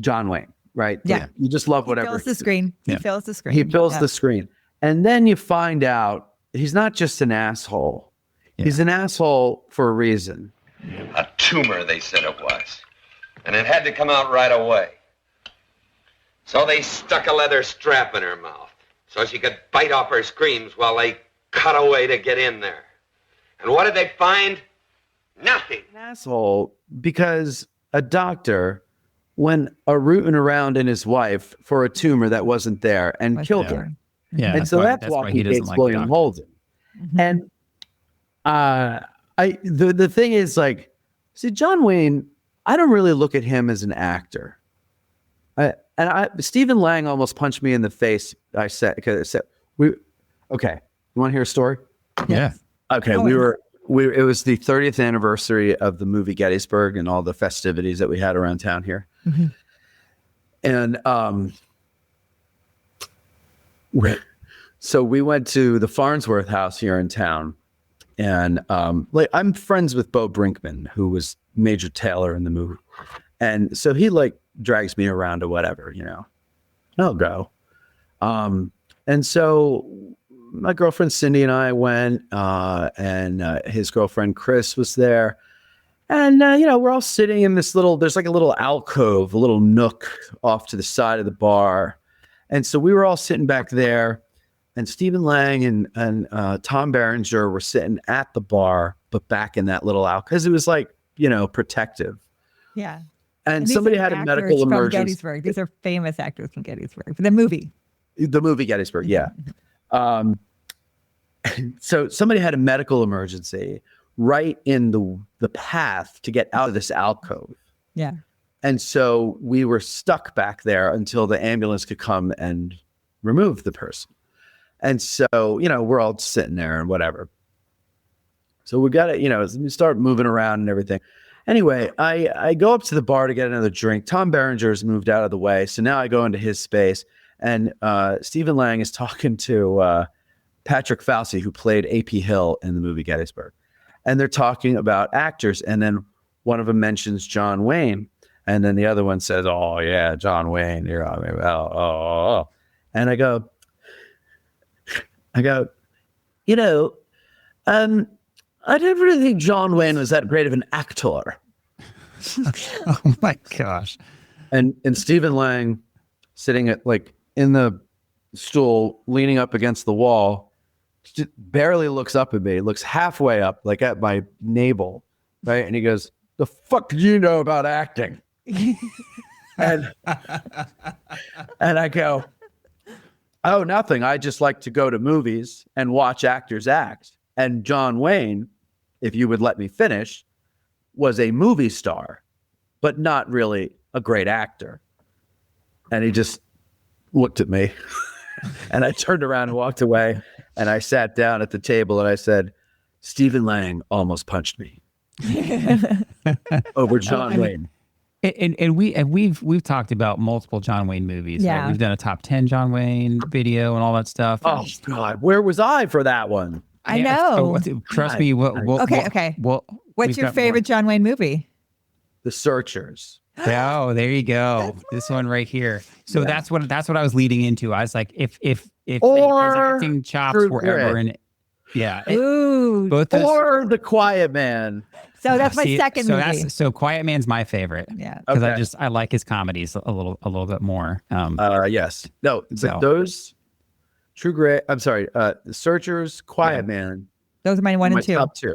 A: John Wayne, right?
C: Yeah.
A: You just love
C: He
A: whatever.
C: fills the screen. He
B: Yeah.
C: fills the screen.
A: He fills
C: Yeah.
A: the screen. And then you find out he's not just an asshole.
B: Yeah.
A: He's an asshole for a reason.
E: A tumor, they said it was. And it had to come out right away. So they stuck a leather strap in her mouth so she could bite off her screams while they cut away to get in there. And what did they find? Nothing.
A: An asshole because a doctor went rooting around in his wife for a tumor that wasn't there and
C: Wasn't
A: killed
C: there.
A: her.
B: Yeah.
A: And so that's why he hates William Holden. And the thing is, like, see, John Wayne, I don't really look at him as an actor. Stephen Lang almost punched me in the face. I said, okay, you want to hear a story?
B: Yeah.
A: Okay,
C: Oh,
A: it was the 30th anniversary of the movie Gettysburg and all the festivities that we had around town here.
C: Mm-hmm.
A: And so we went to the Farnsworth house here in town. And I'm friends with Bo Brinkman, who was Major Taylor in the movie. And so he drags me around or whatever, I'll go. And so my girlfriend Cindy and I went, and his girlfriend Chris was there. And, we're all sitting in this there's like a little alcove, a little nook off to the side of the bar. And so we were all sitting back there. and Stephen Lang and Tom Berenger were sitting at the bar, but back in that little out because it was like, protective.
C: Yeah.
A: And
C: these
A: somebody
C: are
A: had a
C: actors
A: medical
C: from
A: emergency.
C: Gettysburg. These are famous actors from Gettysburg. For the movie.
A: The movie Gettysburg, yeah. So somebody had a medical emergency right in the path to get out of this alcove.
C: Yeah.
A: And so we were stuck back there until the ambulance could come and remove the person. And so, we're all sitting there and whatever. So we got to, we start moving around and everything. Anyway, I go up to the bar to get another drink. Tom Berenger's moved out of the way. So now I go into his space, and Stephen Lang is talking to Patrick Fauci, who played A.P. Hill in the movie Gettysburg. And they're talking about actors. And then one of them mentions John Wayne. And then the other one says, "Oh, yeah, John Wayne. You're on me." Oh. And I go, I don't really think John Wayne was that great of an actor.
B: Oh my gosh.
A: And Stephen Lang, sitting in the stool, leaning up against the wall, just barely looks up at me, looks halfway up, like at my navel, right? And he goes, "The fuck do you know about acting?" and I go, "Oh, nothing. I just like to go to movies and watch actors act." And John Wayne, if you would let me finish, was a movie star, but not really a great actor. And he just looked at me and I turned around and walked away, and I sat down at the table and I said, "Stephen Lang almost punched me over John Wayne."
B: And we've talked about multiple John Wayne movies.
C: Yeah.
B: Right? We've done a top 10 John Wayne video and all that stuff.
A: Oh God, where was I for that one?
C: I know.
B: Trust me.
C: Okay. What's your favorite John Wayne movie?
A: The Searchers.
B: Oh, there you go. This one right here. So that's what I was leading into. I was like, if his acting chops
A: True
B: were ever
A: Grit.
B: in, yeah,
C: Ooh.
B: both those.
A: Or The Quiet Man.
C: So that's my
B: See,
C: second movie.
B: So Quiet Man's my favorite.
C: Yeah.
B: Because
A: Okay.
B: I like his comedies a little bit more.
A: Yes. No,
B: So-
A: those True Grit. I'm sorry. The Searchers, Quiet Man.
C: Those are my one
A: my
C: and two.
A: top two.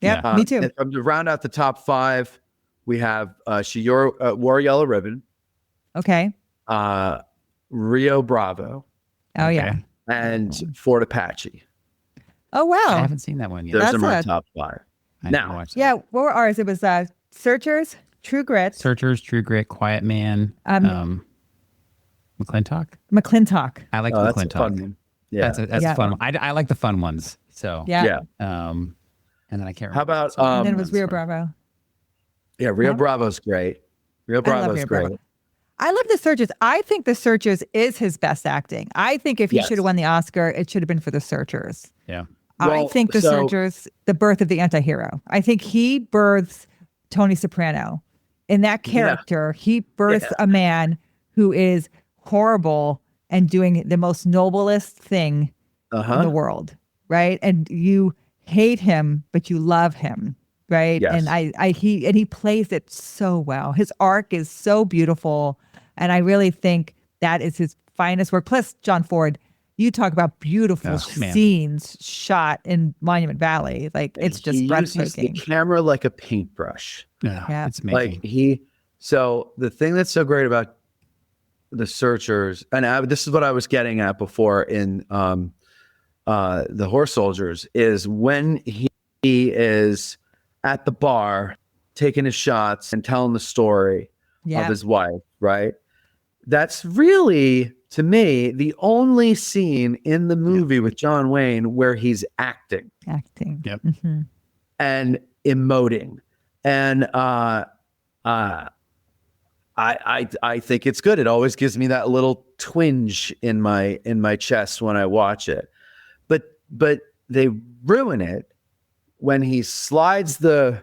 C: Yep, me too.
A: And to round out the top five, we have She Wore a Yellow Ribbon,
C: Okay.
A: Rio Bravo,
C: Oh, yeah.
B: Okay.
A: and Fort Apache.
C: Oh,
B: I
C: wow.
B: haven't seen that one yet.
A: Those
C: That's
A: are my
C: a-
A: top five.
B: I need to
A: Now,
B: watch that.
C: Yeah. What were ours? It was Searchers, True Grit,
B: Searchers, True Grit, Quiet Man, McClintock.
C: McClintock.
B: I like
A: that's a
B: McClintock.
A: fun one. Yeah.
B: That's
C: Yeah.
B: a fun one. I like the fun ones. So
C: Yeah.
A: Yeah.
B: and then I can't
A: How
B: remember.
A: about
C: And then it was Rio Bravo.
A: Yeah, Rio
C: Huh?
A: Bravo's great. Rio
C: love
A: Bravo's
C: Rio
A: great.
C: Bravo. I love The Searchers. I think The Searchers is his best acting. I think if he
A: Yes.
C: should have won the Oscar, it should have been for The Searchers.
B: Yeah.
C: I
A: Well,
C: think The
A: so-
C: Searchers, the birth of the anti-hero. I think he births Tony Soprano. In that character, he births a man who is horrible and doing the most noblest thing in the world, right? And you hate him, but you love him, right?
A: Yes.
C: And he plays it so well. His arc is so beautiful, and I really think that is his finest work. Plus, John Ford, you talk about beautiful
B: Oh, man.
C: scenes shot in Monument Valley. Like it's just
A: He uses the
C: breathtaking.
A: camera like a paintbrush.
C: Yeah.
B: It's amazing.
A: So the thing that's so great about The Searchers, and this is what I was getting at before in The Horse Soldiers, is when he is at the bar taking his shots and telling the story of his wife, right? That's really, to me, the only scene in the movie with John Wayne where he's acting
C: Acting.
B: Yep.
C: Mhm.
A: and emoting. And I think it's good. It always gives me that little twinge in my chest when I watch it. But they ruin it when he slides the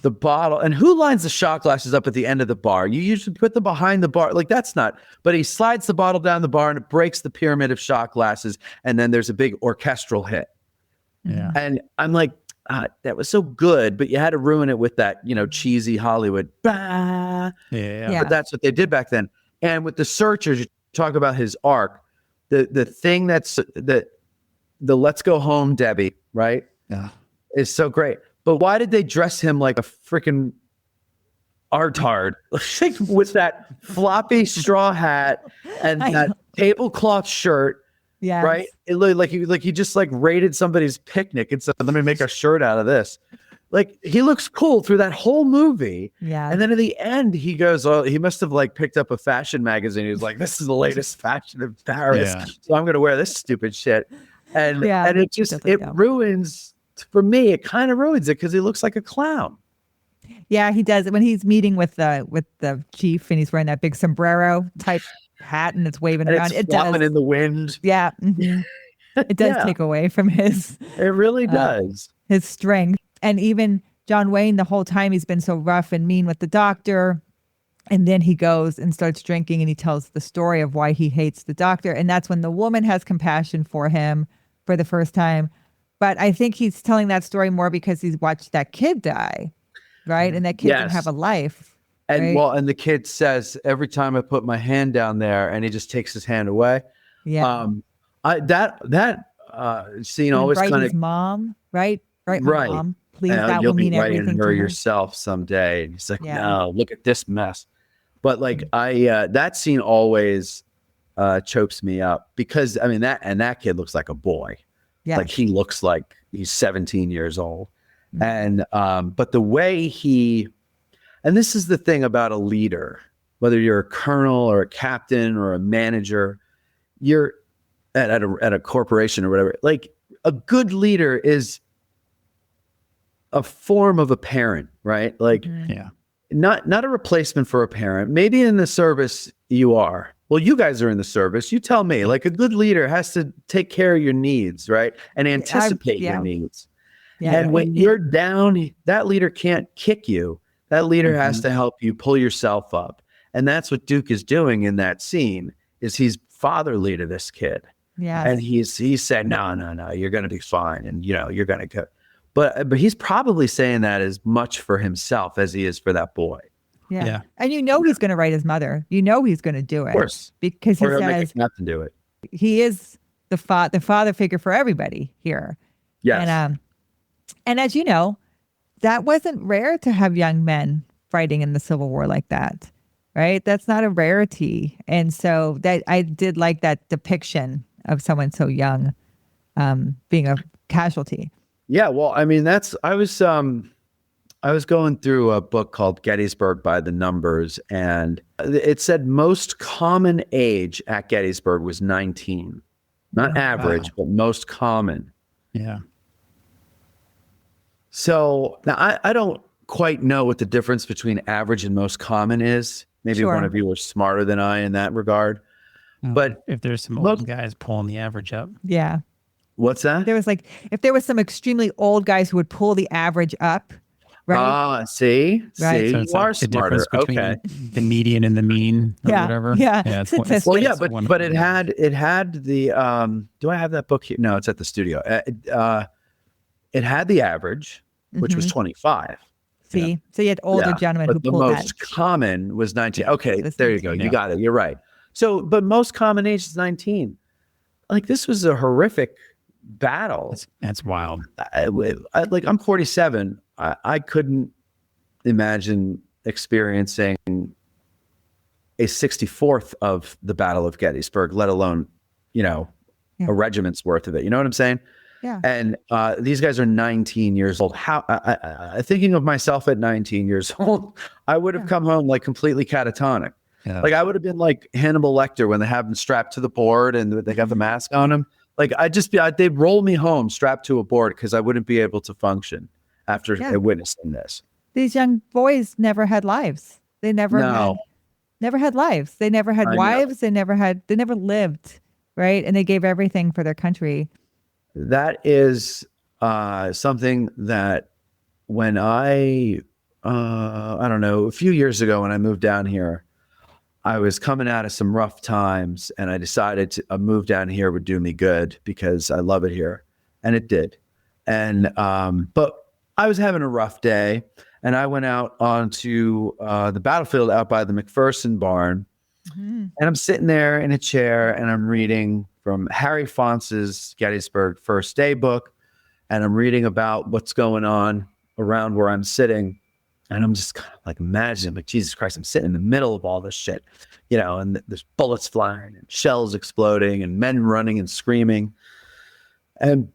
A: bottle. And who lines the shot glasses up at the end of the bar? You usually put them behind the bar. Like that's not. But he slides the bottle down the bar and it breaks the pyramid of shot glasses. And then there's a big orchestral hit.
B: Yeah.
A: And I'm like, that was so good, but you had to ruin it with that, cheesy Hollywood. Bah.
B: Yeah.
C: Yeah.
A: But that's what they did back then. And with The Searchers, you talk about his arc. the thing that's the let's go home, Debbie, right?
B: Yeah.
A: Is so great. But why did they dress him like a freaking artard with that floppy straw hat and
C: I
A: that
C: know.
A: tablecloth shirt?
C: Yeah.
A: Right? It looked like he just like raided somebody's picnic and said, "Let me make a shirt out of this." Like he looks cool through that whole movie.
C: Yeah.
A: And then at the end, he goes, "Oh, he must have like picked up a fashion magazine." He was like, "This is the latest fashion in Paris,
B: Yeah.
A: so I'm going to wear this stupid shit." And
C: Yeah,
A: and it just
C: definitely
A: it
C: dumb.
A: ruins for me. It kind of ruins it because he looks like a clown.
C: Yeah, he does. When he's meeting with the chief and he's wearing that big sombrero type hat and it's waving
A: And
C: around,
A: it's
C: it does.
A: flapping in the wind.
C: Yeah. Mhm. It does
A: Yeah.
C: take away from his
A: It really does.
C: strength. And even John Wayne, the whole time he's been so rough and mean with the doctor. And then he goes and starts drinking and he tells the story of why he hates the doctor. And that's when the woman has compassion for him for the first time. But I think he's telling that story more because he's watched that kid die, right? And that kid didn't
A: Yes.
C: have a life.
A: And
C: right?
A: and the kid says every time I put my hand down there, and he just takes his hand away.
C: Yeah.
A: That scene always
C: Right,
A: kind
C: his
A: of
C: mom, right? Right, my
A: right.
C: mom. Please, that
A: You'll
C: will
A: be
C: mean
A: writing
C: everything
A: her
C: to her.
A: yourself someday. And he's like,
C: Yeah.
A: no, look at this mess. But like that scene always chokes me up because I mean that kid looks like a boy.
C: Yeah.
A: Like he looks like he's 17 years old.
C: Mhm.
A: And but the way and this is the thing about a leader, whether you're a colonel or a captain or a manager, you're at a corporation or whatever, like a good leader is a form of a parent, right? Like
B: Yeah.
A: not a replacement for a parent. Maybe in the service you are. Well, you guys are in the service. You tell me. Like a good leader has to take care of your needs, right? And anticipate your needs.
C: Yeah.
A: And when you're down, that leader can't kick you. That leader has to help you pull yourself up. And that's what Duke is doing in that scene is he's fatherly to this kid.
C: Yeah.
A: And he said, no, you're going to be fine. And, you're going to go. But he's probably saying that as much for himself as he is for that boy.
C: Yeah.
B: Yeah.
C: And he's going to write his mother. He's going to do it.
A: Of course.
C: Because he
A: Or he'll make
C: says
A: a captain do it.
C: he is the father figure for everybody here.
A: Yes.
C: And as you know, that wasn't rare to have young men fighting in the Civil War like that, right? That's not a rarity. And so that I did like that depiction of someone so young being a casualty.
A: Yeah, well, I mean, I was going through a book called Gettysburg by the Numbers, and it said most common age at Gettysburg was 19. Not average, but most common.
B: Yeah.
A: So now I don't quite know what the difference between average and most common is. Maybe
C: Sure.
A: one of you are smarter than I in that regard. But
B: if there's some
A: most-
B: old guys pulling the average up.
C: Yeah.
A: What's that?
C: If there was some extremely old guys who would pull the average up, right?
A: See,
C: Right.
A: see,
B: So
A: you
B: it's
A: are
B: like the
A: smarter.
B: difference between
A: Okay.
B: the median and the mean or
C: Yeah,
B: whatever.
C: yeah.
B: It's
C: It's
A: Well, yeah,
B: it's one-
A: but it had the do I have that book here? No, it's at the studio. It had the average, which was 25.
C: See, so you had older
A: Yeah,
C: gentlemen
A: but
C: who
A: the
C: pulled
A: most
C: that.
A: common was 19. Okay,
C: It was
A: there you go.
C: 19.
A: You got it. You're right. So, but most common age is 19. Like this was a horrific battle.
B: That's wild.
A: I'm 47. I couldn't imagine experiencing a 64th of the Battle of Gettysburg, let alone,
C: Yeah.
A: a regiment's worth of it. You know what I'm saying?
C: Yeah.
A: And these guys are 19 years old. How thinking of myself at 19 years old, I would have come home like completely catatonic.
B: Yeah.
A: Like I would have been like Hannibal Lecter when they have him strapped to the board and they got the mask on him. Like they'd roll me home strapped to a board because I wouldn't be able to function after witnessing this.
C: These young boys never had lives. They never had lives. They never had
A: I know.
C: wives. They never lived, right? And they gave everything for their country.
A: That is something that when I don't know, a few years ago when I moved down here, I was coming out of some rough times and I decided a move down here would do me good because I love it here. And it did. And, but I was having a rough day and I went out onto the battlefield out by the McPherson barn.
C: Mhm.
A: And I'm sitting there in a chair and I'm reading from Harry Fonce's Gettysburg First Day book, and I'm reading about what's going on around where I'm sitting. And I'm just kind of like imagining, like, Jesus Christ, I'm sitting in the middle of all this shit, and there's bullets flying and shells exploding and men running and screaming. And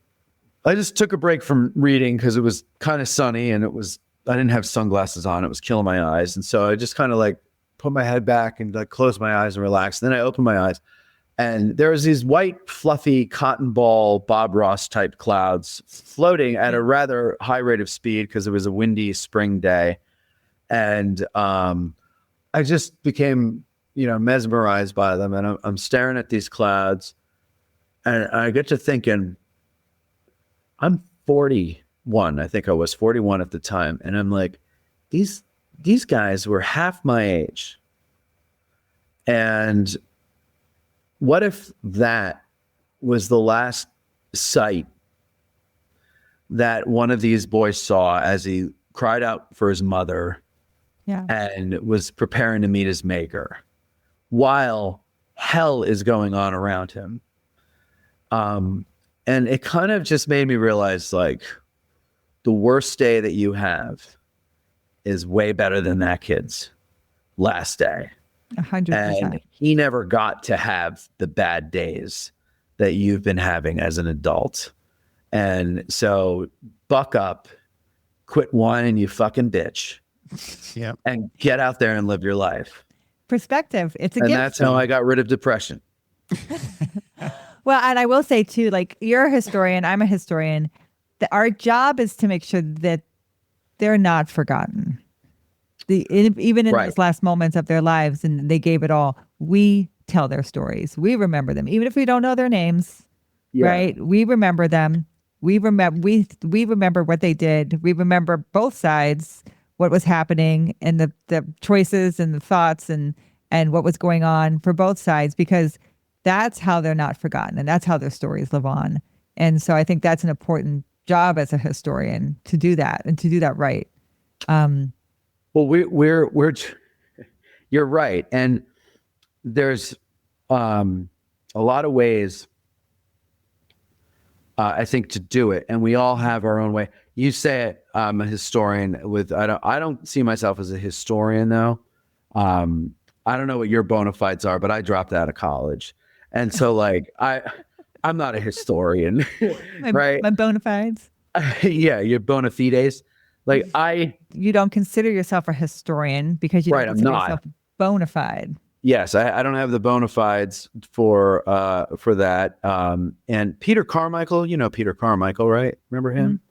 A: I just took a break from reading because it was kind of sunny and I didn't have sunglasses on. It was killing my eyes. And so I just kind of like put my head back and like closed my eyes and relaxed. And then I opened my eyes and there was these white, fluffy cotton ball, Bob Ross type clouds floating at a rather high rate of speed because it was a windy spring day. And I just became, mesmerized by them. And I'm staring at these clouds and I get to thinking, I'm 41. I think I was 41 at the time. And I'm like, these guys were half my age. And what if that was the last sight that one of these boys saw as he cried out for his mother and was preparing to meet his maker while hell is going on around him? And it kind of just made me realize, like, the worst day that you have is way better than that kid's last day.
C: 100%.
A: And he never got to have the bad days that you've been having as an adult. And so buck up, quit whining, you fucking bitch.
B: Yeah.
A: And get out there and live your life.
C: Perspective. It's a
A: And
C: gift.
A: that's how I got rid of depression.
C: Well, and I will say too, like, you're a historian, I'm a historian. Our job is to make sure that they're not forgotten. Even in those last moments of their lives, and they gave it all, we tell their stories. We remember them, even if we don't know their names. Right? We remember them. We remember what they did. We remember both sides, what was happening, and the choices and the thoughts and what was going on for both sides, because that's how they're not forgotten, and that's how their stories live on. And so I think that's an important job as a historian, to do that and to do that right.
A: Well, we're you're right, and there's a lot of ways I think to do it, and we all have our own way. You say I'm a historian I don't see myself as a historian though. I don't know what your bona fides are, but I dropped out of college. And so, like, I'm not a historian, right?
C: My bona fides.
A: Yeah, your bona fides. Like,
C: You don't consider yourself a historian because you don't consider yourself bona fide.
A: Yes, I don't have the bona fides for that. And Peter Carmichael, Peter Carmichael, right? Remember him? Mm-hmm.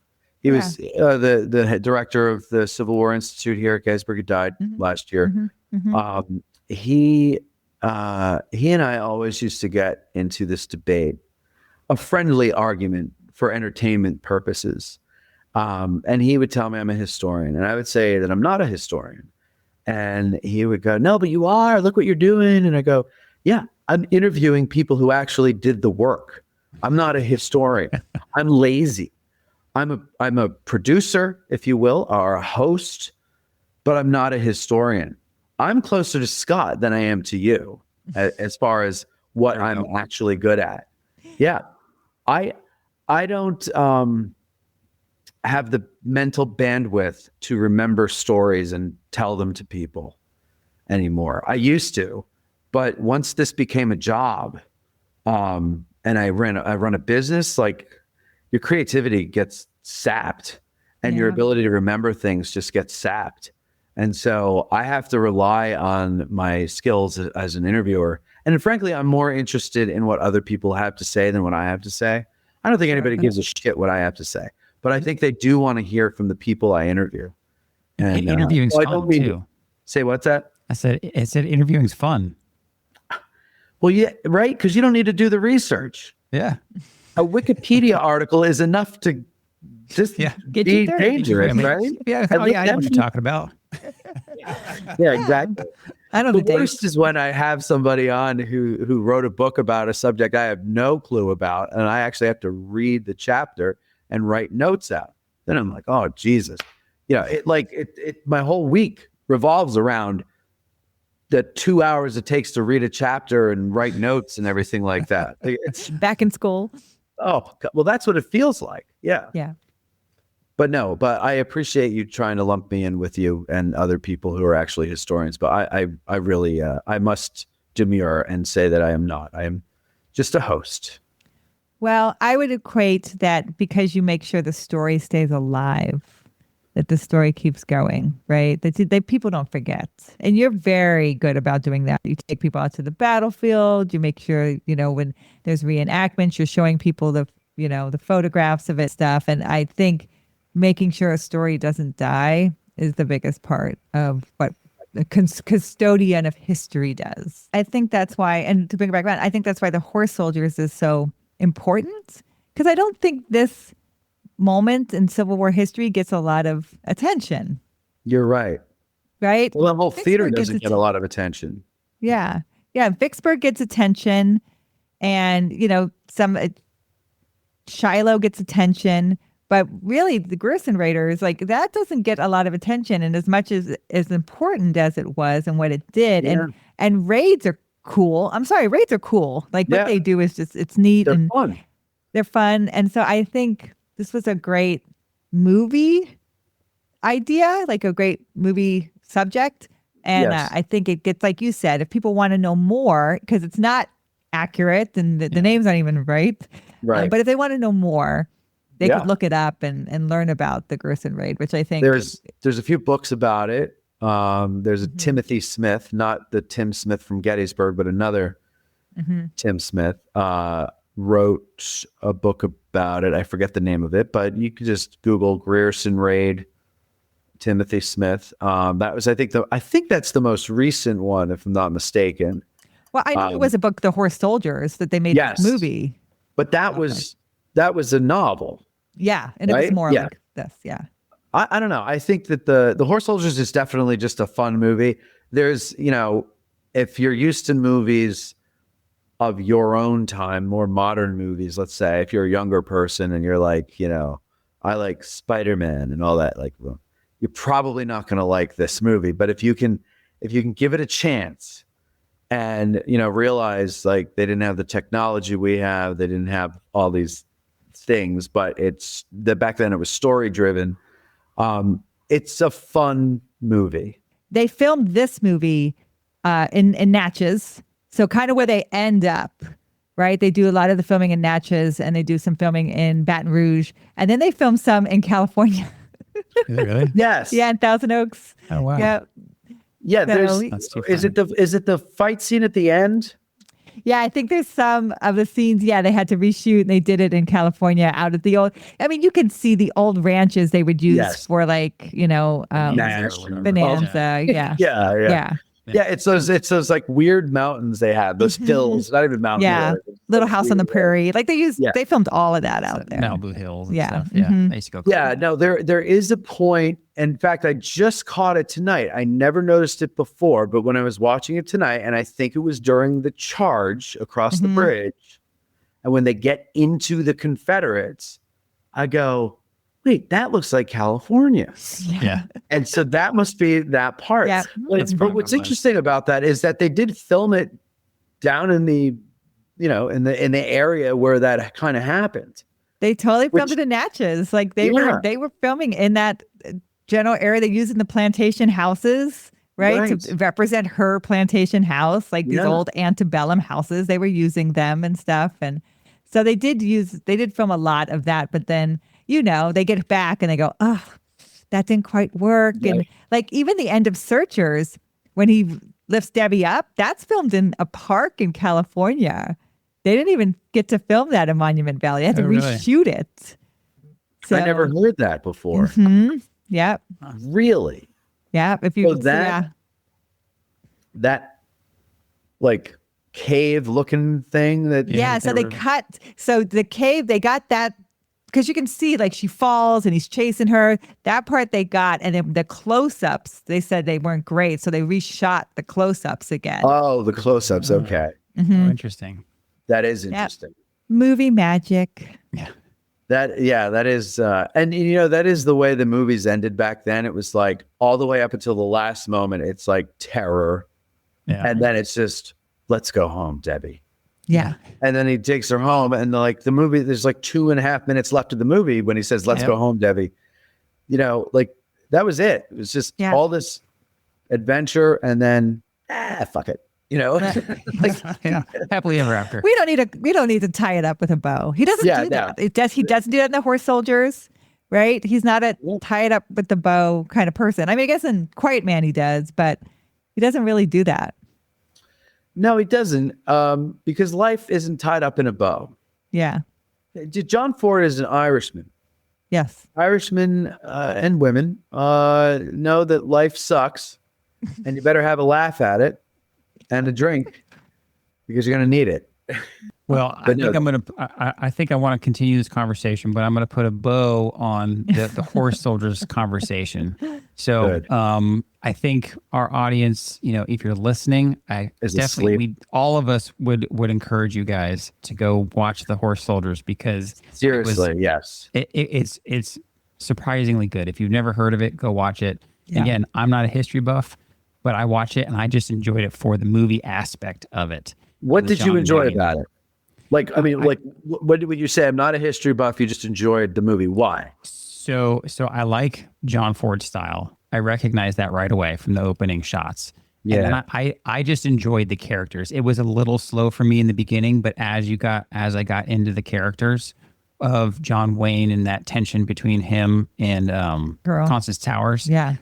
A: He was the director of the Civil War Institute here at Gettysburg. He died last year. Mm-hmm. Mm-hmm. He and I always used to get into this debate, a friendly argument for entertainment purposes. And he would tell me I'm a historian, and I would say that I'm not a historian. And he would go, "No, but you are. Look what you're doing." And I go, "Yeah, I'm interviewing people who actually did the work. I'm not a historian. I'm lazy. I'm a producer, if you will, or a host, but I'm not a historian. I'm closer to Scott than I am to you as far as what I'm actually good at." Yeah. I don't have the mental bandwidth to remember stories and tell them to people anymore. I used to, but once this became a job, and I run a business, like, your creativity gets sapped and your ability to remember things just gets sapped. And so I have to rely on my skills as an interviewer. And frankly, I'm more interested in what other people have to say than what I have to say. I don't think anybody gives a shit what I have to say, but I think they do want to hear from the people I interview. And
B: interviewing's fun too.
A: Say, what's that?
B: I said interviewing's fun.
A: Well, yeah, right? Because you don't need to do the research.
B: Yeah.
A: A Wikipedia article is enough to just be dangerous, right?
B: Yeah, I know what you're talking about.
A: Yeah, exactly.
C: I don't.
A: The worst is when I have somebody on who wrote a book about a subject I have no clue about, and I actually have to read the chapter and write notes out. Then I'm like, oh Jesus, my whole week revolves around the 2 hours it takes to read a chapter and write notes and everything like that. It's
C: Back in school.
A: well, that's what it feels like. Yeah.
C: Yeah.
A: But I appreciate you trying to lump me in with you and other people who are actually historians. But I really, I must demur and say that I am not. I am just a host.
C: Well, I would equate that because you make sure the story stays alive, that the story keeps going, right? That people don't forget. And you're very good about doing that. You take people out to the battlefield. You make sure, when there's reenactments, you're showing people the photographs of it stuff. And I think making sure a story doesn't die is the biggest part of what the custodian of history does. I think that's why, and to bring it back around, I think that's why the horse soldiers is so important, because I don't think this moment in Civil War history gets a lot of attention.
A: You're right.
C: Right?
A: Well, the whole
C: Vicksburg
A: theater
C: gets
A: doesn't get a lot of attention.
C: Yeah. Yeah. Vicksburg gets attention, and, some Shiloh gets attention, but really the Grierson Raiders, like, that doesn't get a lot of attention. And as much as important as it was and what it did, and raids are cool. I'm sorry, raids are cool. Like, what they do is just, it's neat.
A: They're
C: and
A: fun.
C: They're fun. And so I think this was a great movie idea, like a great movie subject. And
A: Yes.
C: I think it gets, like you said, if people want to know more, because it's not accurate and the name's not even right.
A: Right.
C: But if they want to know more, they
A: Yeah.
C: could look it up and learn about the Grierson Raid, which I think
A: There's a few books about it. There's a Timothy Smith, not the Tim Smith from Gettysburg, but another Tim Smith, wrote a book about it. I forget the name of it, but you could just Google Grierson Raid, Timothy Smith. That was, I think that's the most recent one, if I'm not mistaken.
C: Well, I know it was a book, The Horse Soldiers, that they made
A: Yes.
C: this movie.
A: But that was a novel.
C: Yeah, and it
A: Right?
C: was more
A: Yeah.
C: like this. Yeah.
A: I don't know. I think that the Horse Soldiers is definitely just a fun movie. There's, if you're used to movies of your own time, more modern movies, let's say, if you're a younger person and you're like, I like Spider-Man and all that, like, well, you're probably not going to like this movie. But if you can give it a chance and, realize, like, they didn't have the technology we have, they didn't have all these things, but back then it was story driven. It's a fun movie.
C: They filmed this movie in Natchez. So kind of where they end up, right? They do a lot of the filming in Natchez, and they do some filming in Baton Rouge. And then they film some in California.
B: Is it really?
A: Yes.
C: Yeah, in Thousand Oaks.
B: Oh, wow.
C: Yeah.
A: Yeah.
B: That's too
A: Is
B: funny.
A: it the fight scene at the end?
C: Yeah, I think there's some of the scenes, they had to reshoot, and they did it in California out at the old, you can see the old ranches they would use
A: Yes.
C: for, like, Bonanza. Yeah.
A: Yeah, it's those like weird mountains they had, those hills, not even mountains.
C: Yeah. Little House on the Prairie. Like they filmed all of that
B: So
C: out there.
B: Malibu Hills and
C: Yeah.
B: stuff. Yeah.
C: Mhm.
B: I used to go.
A: Yeah, no, there is a point. In fact, I just caught it tonight. I never noticed it before, but when I was watching it tonight, and I think it was during the charge across the bridge, and when they get into the Confederates, I go, wait, that looks like California.
B: Yeah.
A: And so that must be that part.
C: Yeah.
A: But what's interesting about that is that they did film it down in the, in the area where that kind of happened.
C: They totally filmed it in Natchez. Like they were filming in that general area. They used in the plantation houses, right? To represent her plantation house, like these old antebellum houses. They were using them and stuff. And so they did film a lot of that, but then, they get back and they go, oh, that didn't quite work.
A: Right.
C: And like even the end of Searchers, when he lifts Debbie up, that's filmed in a park in California. They didn't even get to film that in Monument Valley. They had to reshoot it. So,
A: I never heard that before.
C: Yep.
A: Really?
C: Yeah. If you
A: that like cave looking thing that
C: so they cut. So the cave, they got that because you can see like she falls and he's chasing her. That part they got, and then the close-ups, they said they weren't great, so they reshot the close-ups again.
A: Oh, the close-ups. Okay,
B: Oh, interesting.
A: that is interesting.
C: Movie magic.
B: Yeah.
A: That is, and that is the way the movies ended back then. It was like all the way up until the last moment. It's like terror,
B: Yeah.
A: And then it's just, let's go home, Debbie.
C: Yeah.
A: And then he takes her home, and like the movie, there's like 2.5 minutes left of the movie when he says, let's
B: Yep.
A: go home, Debbie. You know, like that was it. It was just
C: Yeah.
A: all this adventure, and then fuck it. You know, like
B: Yeah. Happily ever after.
C: We don't need to tie it up with a bow. He doesn't
A: Yeah,
C: do
A: no.
C: that. He doesn't do that in the Horse Soldiers, right? He's not a tie it up with the bow kind of person. I mean, I guess in Quiet Man he does, but he doesn't really do that.
A: no, he doesn't, because life isn't tied up in a bow.
C: Yeah.
A: John Ford is an Irishman.
C: Yes.
A: Irishmen and women know that life sucks, and you better have a laugh at it and a drink because you're going to need it.
B: Well, I think I want to continue this conversation, but I'm going to put a bow on the Horse Soldiers conversation. So,
A: Good.
B: I think our audience, you know, if you're listening,
A: Is
B: definitely all of us would encourage you guys to go watch the Horse Soldiers because
A: Seriously, yes.
B: it's surprisingly good. If you've never heard of it, go watch it.
C: Yeah.
B: Again, I'm not a history buff, but I watch it and I just enjoyed it for the movie aspect of it.
A: What
B: The
A: did you
B: John
A: enjoy
B: Wayne.
A: about it? Like, I mean, like, what would you say? I'm not a history buff. You just enjoyed the movie. Why?
B: So I like John Ford's style. I recognize that right away from the opening shots.
A: Yeah.
B: And then I just enjoyed the characters. It was a little slow for me in the beginning, but as I got into the characters of John Wayne and that tension between him and
C: Girl.
B: Constance Towers,
C: Yeah.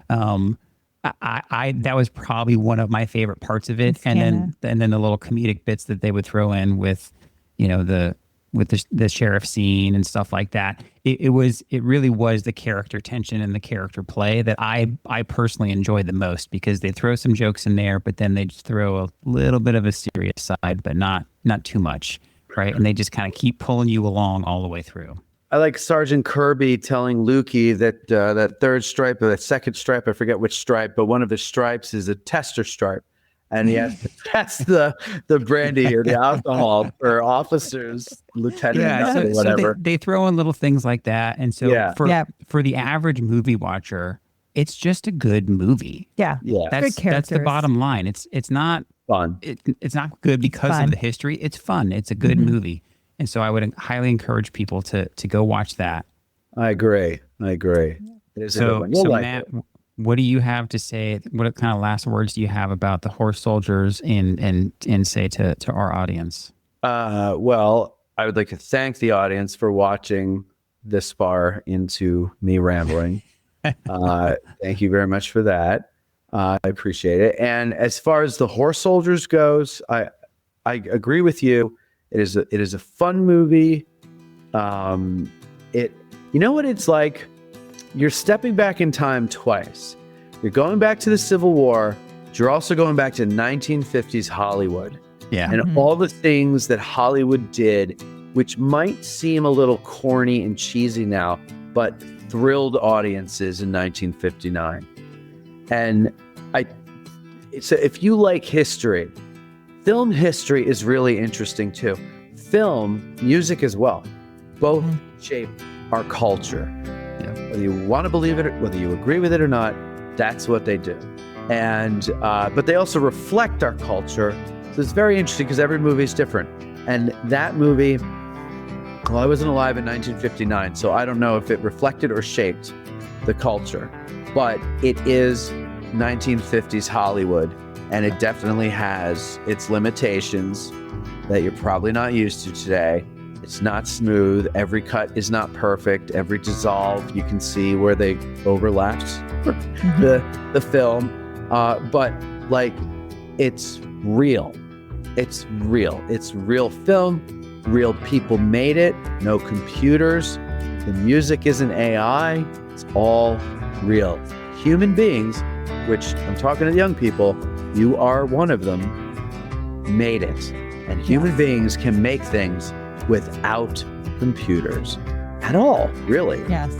B: I that was probably one of my favorite parts of it. And then the little comedic bits that they would throw in with, you know, the sheriff scene and stuff like that. It really was the character tension and the character play that I personally enjoyed the most because they throw some jokes in there, but then they just throw a little bit of a serious side, but not too much, right? And they just kind of keep pulling you along all the way through.
A: I like Sergeant Kirby telling Lukey that that third stripe or that second stripe, I forget which stripe, but one of the stripes is a tester stripe. And he has to test the brandy or the alcohol for officers, lieutenant or whatever.
B: So they throw in little things like that. And so
A: Yeah.
B: for the average movie watcher, it's just a good movie.
C: Yeah.
A: Yeah.
B: That's the bottom line. It's not
A: Fun.
B: it's not good because
C: Fun.
B: of the history. It's fun. It's a good movie. And so I would highly encourage people to go watch that.
A: I agree. It is a good one. You'll like
B: Matt,
A: it.
B: what do you have to say? What kind of last words do you have about the Horse Soldiers and say to our audience?
A: Well, I would like to thank the audience for watching this far into me rambling. Thank you very much for that. I appreciate it. And as far as the Horse Soldiers goes, I agree with you. It is a fun movie. You know what it's like? You're stepping back in time twice. You're going back to the Civil War. But you're also going back to 1950s Hollywood.
B: Yeah.
A: And all the things that Hollywood did, which might seem a little corny and cheesy now, but thrilled audiences in 1959. And so if you like history, film history is really interesting too. Film, music as well, both shape our culture.
B: Yeah.
A: Whether you want to believe it, whether you agree with it or not, that's what they do. And but they also reflect our culture. So it's very interesting because every movie is different. And that movie, well, I wasn't alive in 1959, so I don't know if it reflected or shaped the culture. But it is 1950s Hollywood, and it definitely has its limitations that you're probably not used to today. It's not smooth. Every cut is not perfect. Every dissolve, you can see where they overlapped the film. But like, it's real. It's real. It's real film. Real people made it. No computers. The music isn't AI. It's all real. Human beings, which I'm talking to young people, you are one of them, made it. And human beings can make things without computers at all, really.
C: Yes.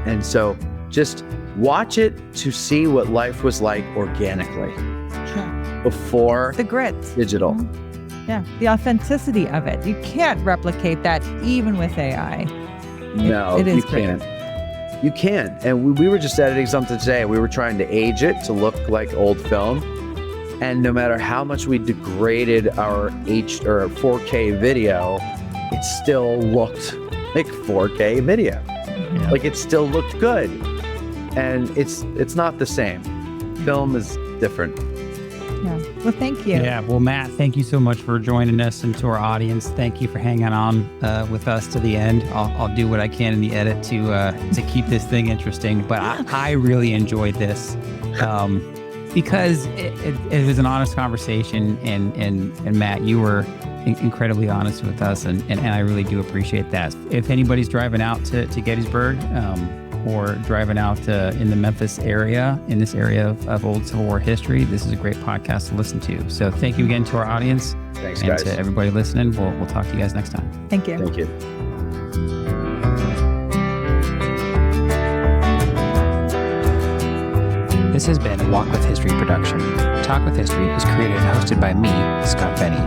A: And so just watch it to see what life was like organically before
C: The grit.
A: digital.
C: Yeah. The authenticity of it. You can't replicate that even with AI.
A: No,
C: it is
A: you
C: great.
A: can't. You can't. And we were just editing something today. We were trying to age it to look like old film. And no matter how much we degraded our 4K video, it still looked like 4K video.
B: Yeah.
A: Like it still looked good. And it's not the same. Film is different.
C: Yeah. Well, thank you.
B: Yeah. Well, Matt, thank you so much for joining us, and to our audience, thank you for hanging on with us to the end. I'll do what I can in the edit to keep this thing interesting, but I really enjoyed this because it was an honest conversation, and Matt, you were incredibly honest with us, and I really do appreciate that. If anybody's driving out to Gettysburg, or driving out in the Memphis area, in this area of old Civil War history, this is a great podcast to listen to. So thank you again to our audience.
A: Thanks,
B: and
A: guys.
B: to everybody listening. We'll talk to you guys next time.
C: Thank you.
A: Thank you.
B: This has been a Walk with History production. Talk with History is created and hosted by me, Scott Benny.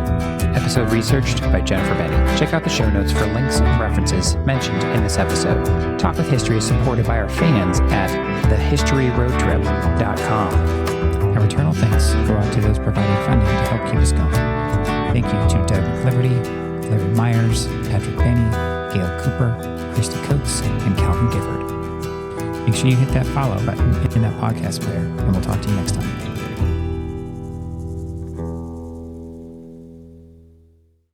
B: Episode researched by Jennifer Benny. Check out the show notes for links and references mentioned in this episode. Talk with History is supported by our fans at thehistoryroadtrip.com. Our eternal thanks go out to those providing funding to help keep us going. Thank you to Doug McCliverty, Larry Myers, Patrick Benny, Gail Cooper, Christy Coates, and Calvin Gifford. Make sure you hit that follow button in that podcast player, and we'll talk to you next time.